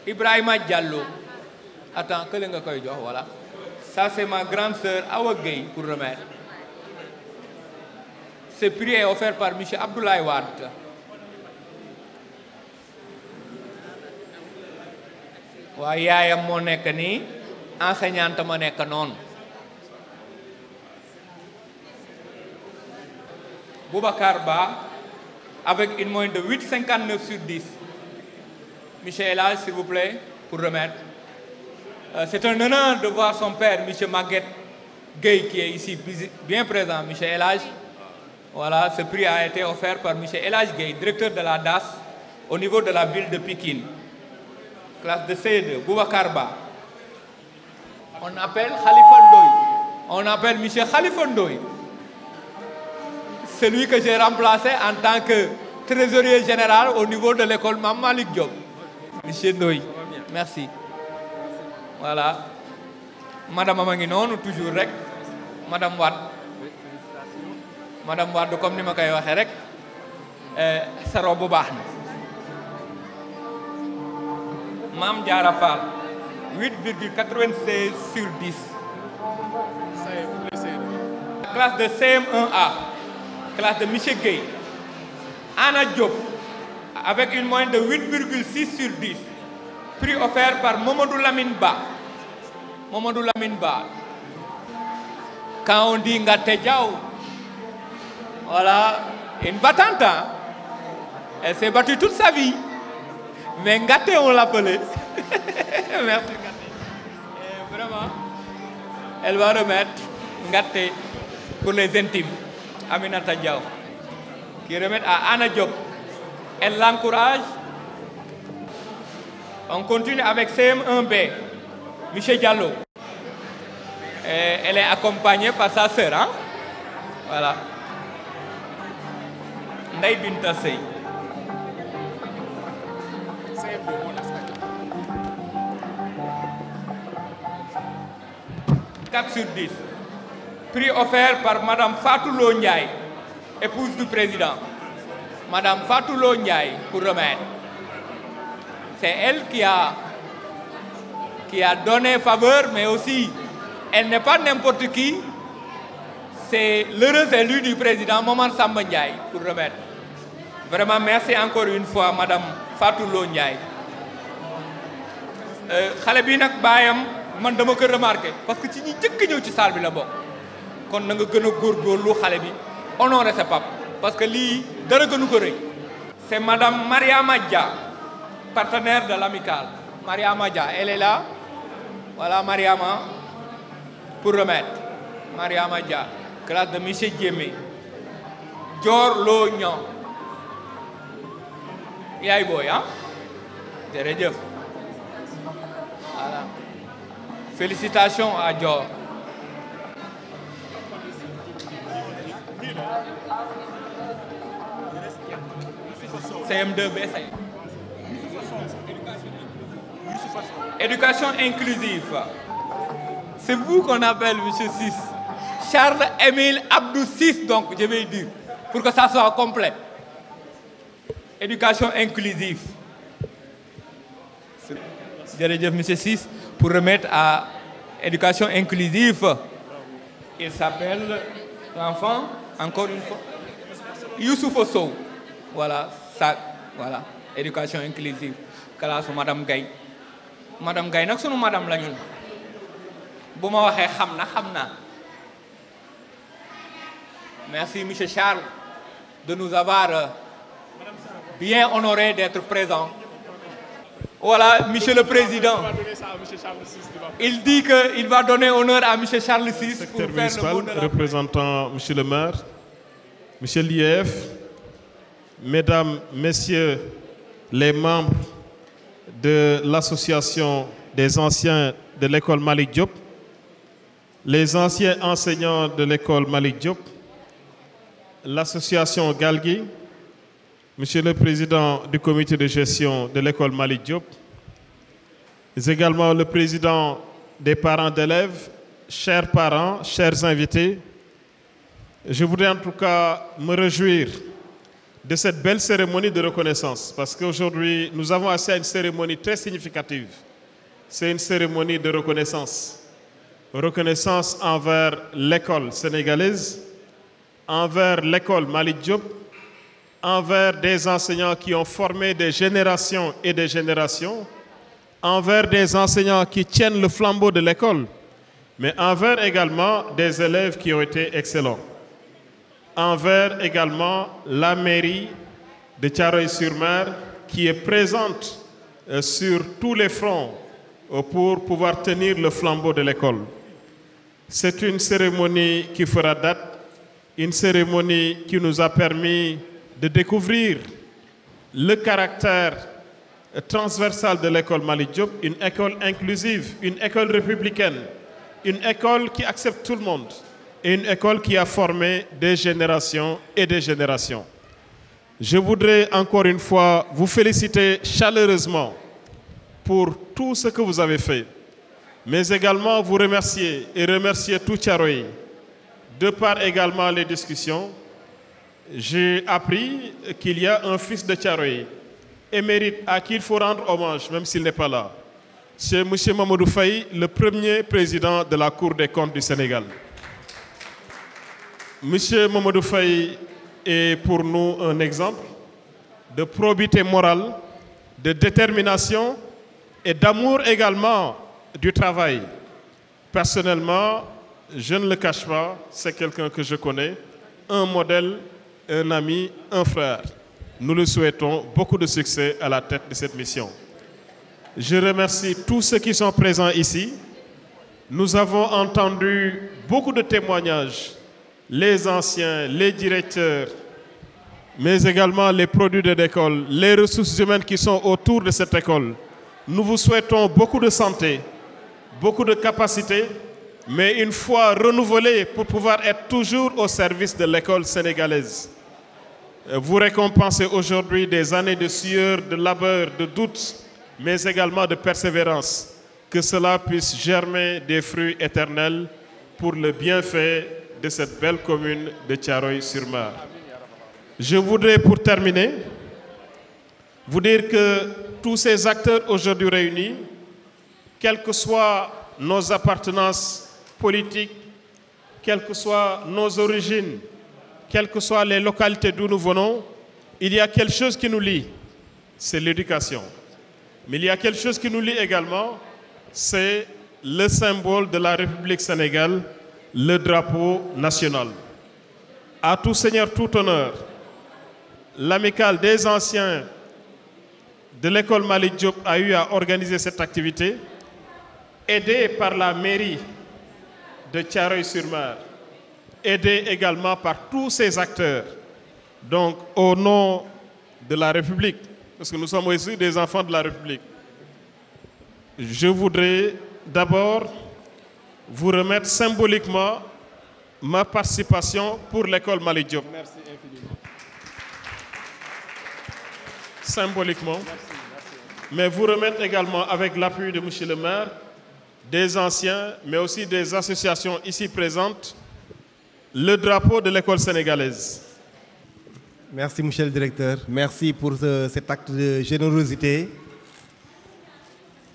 Speaker 14: Ibrahima Diallo. Attends, que le nga koy jox, voilà. Ça, c'est ma grande sœur Awa Gueye pour remettre. Ce prix est offert par M. Abdoulaye Wade. waaye yaayam moo nekk nii enseignante ma nekk noonu. Boubacar Ba avec une moyenne de 8,59 sur 10. Monsieur Elage, s'il vous plaît, pour remettre. C'est un honneur de voir son père, Monsieur Maguette Gueye, qui est ici bien présent, Monsieur Elage. Voilà, ce prix a été offert par Monsieur Elage Gueye, directeur de la DAS au niveau de la ville de Pikine. Classe de CE2, Boubacar Ba. On appelle Khalifa Ndoye. On appelle Monsieur Khalifa Ndoye. Celui que j'ai remplacé en tant que trésorier général au niveau de l'école Mame Malick Diop. Monsieur Ndoye, merci. Voilà. Madame Amanginon, toujours rek. Madame Wade. Madame Wade, comme ni ma koy waxee rek, sa robe baax na. Mame Diarra Fall, 8,96 sur 10. Classe de CM1A. Classe de Michel Gueye. Anna Diop, avec une moyenne de 8,6 sur 10. Prix offert par Mamadou Lamine Ba. Mamadou Lamine Ba. Quand on dit Ngate Diaw, voilà, une battante. Elle s'est battue toute sa vie. Mais Ngate, on l'appelait. Merci Ngate. Et vraiment, elle va remettre Ngate pour les intimes. Aminata Diaw, qui remet à Anna Diop. Elle l'encourage. On continue avec CM1B, Michel Diallo. Et elle est accompagnée par sa sœur. Hein? Voilà. Ndeye Binta Sey. « 4 sur 10. Prix offert par Madame Fatou Lo Ndiaye, épouse du président. Madame Fatou Lo Ndiaye, pour remettre. C'est elle qui a donné faveur, mais aussi, elle n'est pas n'importe qui. C'est l'heureux élu du président, Momar Samba Ndiaye, pour remettre. Vraiment, merci encore une fois, Madame Fatou Lo Ndiaye. Xale bi nag baayam man dama ko remarqué parce que ci ñi jëkk ñëw ci salle bi la bokk. Kon na nga gën a góorgóorlu xale bi honoré sa pap parce que lii dara gënu ko rëy. C'est Madame Mariama Dia, partenaire de l'amicale. Mariama Dia, elle est là. Voilà Mariama pour remettre. Mariama Dia, classe de Michel Diémé. Dior Lo Niang. Yaay booy ah. Jërëjëf. Voilà. Félicitations à Dior. CM2B. Éducation inclusive. C'est vous qu'on appelle Monsieur 6. Charles-Émile Abdou 6, donc je vais dire, pour que ça soit complet. Éducation inclusive. Jërëjëf Monsieur 6 pour remettre à éducation inclusive. Il s'appelle l'enfant, encore une fois, Youssouf Sow. Voilà, ça, voilà, éducation inclusive. Classe Madame Gaye. Madame Gaye nag sunu madame la ñun. Bu ma waxee xam na. Merci Monsieur Charles de nous avoir bien honoré d'être présent. Voilà, Monsieur le Président. Il dit qu'il va donner honneur à Monsieur Charles VI pour faire le mot de la
Speaker 8: représentant Monsieur le maire, Monsieur l'IEF, Mesdames, Messieurs les membres de l'association des anciens de l'école Malick Diop, les anciens enseignants de l'école Malick Diop, l'association Galgui, Monsieur le Président du comité de gestion de l'école Malick Diop, mais également le président des parents d'élèves, chers parents, chers invités, je voudrais en tout cas me réjouir de cette belle cérémonie de reconnaissance parce qu'aujourd'hui, nous avons assisté à une cérémonie très significative. C'est une cérémonie de reconnaissance. Reconnaissance envers l'école sénégalaise,
Speaker 2: envers l'école Malick Diop, envers des enseignants qui ont formé des générations et des générations, envers des enseignants qui tiennent le flambeau de l'école, mais envers également des élèves qui ont été excellents, envers également la mairie de Thiaroye-sur-Mer qui est présente sur tous les fronts pour pouvoir tenir le flambeau de l'école. C'est une cérémonie qui fera date, une cérémonie qui nous a permis de découvrir le caractère transversal de l'école Malick Diop, une école inclusive, une école républicaine, une école qui accepte tout le monde et une école qui a formé des générations et des générations. Je voudrais encore une fois vous féliciter chaleureusement pour tout ce que vous avez fait, mais également vous remercier et remercier tout Thiaroye. De par également les discussions, j'ai appris qu'il y a un fils de Thiaroye, émérite, à qui il faut rendre hommage, même s'il n'est pas là. C'est M. Mamadou Faye, le premier président de la Cour des comptes du Sénégal. M. Mamadou Faye est pour nous un exemple de probité morale, de détermination et d'amour également du travail. Personnellement, je ne le cache pas, c'est quelqu'un que je connais, un modèle, un ami, un frère. Nous lui souhaitons beaucoup de succès à la tête de cette mission. Je remercie tous ceux qui sont présents ici. Nous avons entendu beaucoup de témoignages, les anciens, les directeurs, mais également les produits de l'école, les ressources humaines qui sont autour de cette école. Nous vous souhaitons beaucoup de santé, beaucoup de capacité, mais une foi renouvelée pour pouvoir être toujours au service de l'école sénégalaise. Vous récompensez aujourd'hui des années de sueur, de labeur, de doute, mais également de persévérance. Que cela puisse germer des fruits éternels pour le bienfait de cette belle commune de Thiaroye-sur-Mer. Je voudrais, pour terminer, vous dire que tous ces acteurs aujourd'hui réunis, quelles que soient nos appartenances politiques, quelles que soient nos origines, quelles que soient les localités d'où nous venons, il y a quelque chose qui nous lie, c'est l'éducation. Mais il y a quelque chose qui nous lie également, c'est le symbole de la République sénégalaise, le drapeau national. À tout seigneur, tout honneur, l'amicale des anciens de l'école Malick Diop a eu à organiser cette activité, aidée par la mairie de Thiaroye-sur-Mer, aidée également par tous ces acteurs. Donc, au nom de la République, parce que nous sommes aussi des enfants de la République, je voudrais d'abord vous remettre symboliquement ma participation pour l'école Malick Diop. Merci infiniment. Symboliquement. Mais vous remettre également, avec l'appui de M. le maire, des anciens, mais aussi des associations ici présentes, le drapeau de l'école sénégalaise.
Speaker 17: Merci, monsieur le directeur. Merci pour cet acte de générosité,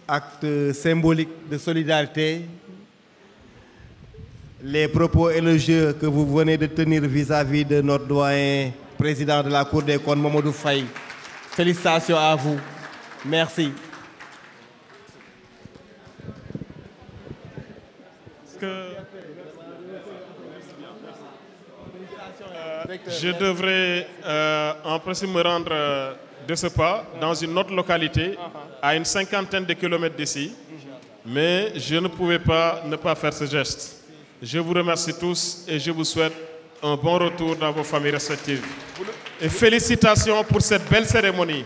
Speaker 17: acte symbolique de solidarité. Les propos élogieux que vous venez de tenir vis-à-vis de notre doyen, président de la Cour des comptes, Mamadou Faye. Félicitations à vous. Merci.
Speaker 2: Je devrais en principe me rendre de ce pas dans une autre localité à une 50aine de kilomètres d'ici, mais je ne pouvais pas ne pas faire ce geste. Je vous remercie tous et je vous souhaite un bon retour dans vos familles respectives. Et félicitations pour cette belle cérémonie.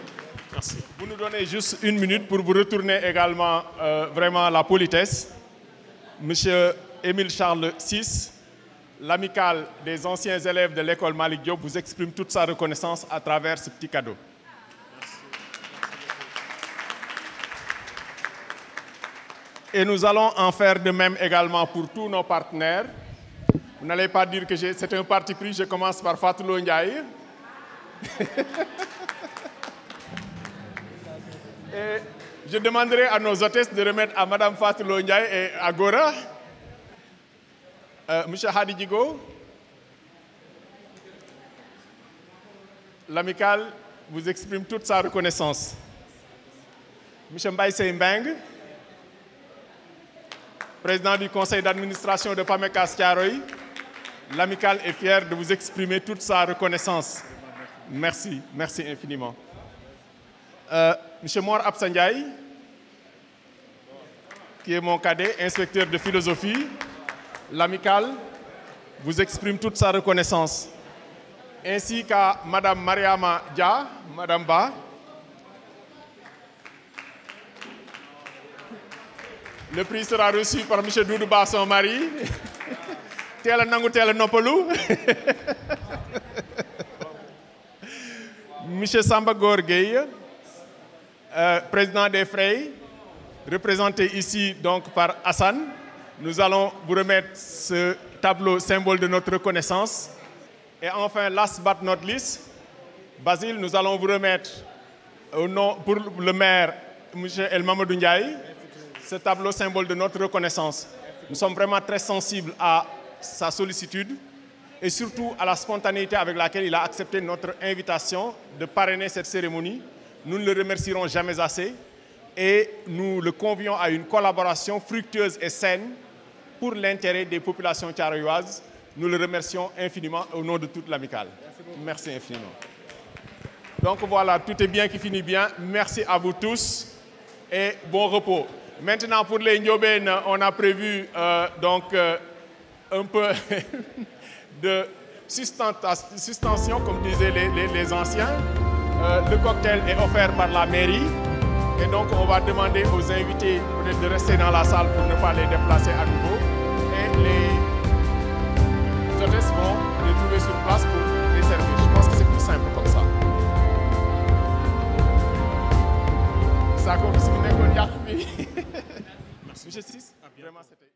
Speaker 2: Merci.
Speaker 8: Vous nous donnez juste une minute pour vous retourner également vraiment la politesse. Monsieur Émile Charles VI, l'amicale des anciens élèves de l'école Malick Diop vous exprime toute sa reconnaissance à travers ce petit cadeau. Et nous allons en faire de même également pour tous nos partenaires. Vous n'allez pas dire que c'est un parti pris, je commence par Fatou Ndiaye. Et je demanderai à nos hôtesses de remettre à Mme Fatou Ndiaye et à Gora, M. Hadi Djigo,
Speaker 2: l'amicale vous exprime toute sa reconnaissance. Monsieur Mbaye Sey Mbeng, président du conseil d'administration de PAMECAS Thiaroye, l'amicale est fière de vous exprimer toute sa reconnaissance. Merci, merci infiniment. Monsieur Mor Absa Ndiaye, qui est mon cadet, inspecteur de philosophie, l'amicale vous exprime toute sa reconnaissance. Ainsi qu'à Madame Mariama Dia, Madame Ba, le prix sera reçu par M. Doudouba, son mari. Tela nangu tela nopalou. M. Samba Gorgueil, président des Frey, représenté ici donc par Hassan. Nous allons vous remettre ce tableau symbole de notre reconnaissance. Et enfin, last but not least, Basile, nous allons vous remettre au nom pour le maire, M. El Mamadou Ndiaye, ce tableau symbole de notre reconnaissance. Nous sommes vraiment très sensibles à sa sollicitude et surtout à la spontanéité avec laquelle il a accepté notre invitation de parrainer cette cérémonie. Nous ne le remercierons jamais assez et nous le convions à une collaboration fructueuse et saine pour l'intérêt des populations thiaroyoises. Nous le remercions infiniment au nom de toute l'amicale. Merci infiniment. Donc voilà, tout est bien qui finit bien. Merci à vous tous et bon repos. Maintenant, pour les Ndiobènes, on a prévu un peu de sustentation, comme disaient les anciens. Le cocktail est offert par la mairie. Et donc, on va demander aux invités peut-être de rester dans la salle pour ne pas les déplacer à nouveau. Et les hôtesses vont les trouver sur place pour les servir. Je pense que c'est plus simple comme ça. Ça comme si vous n'avez pas. Merci. Monsieur Sis, vraiment c'était...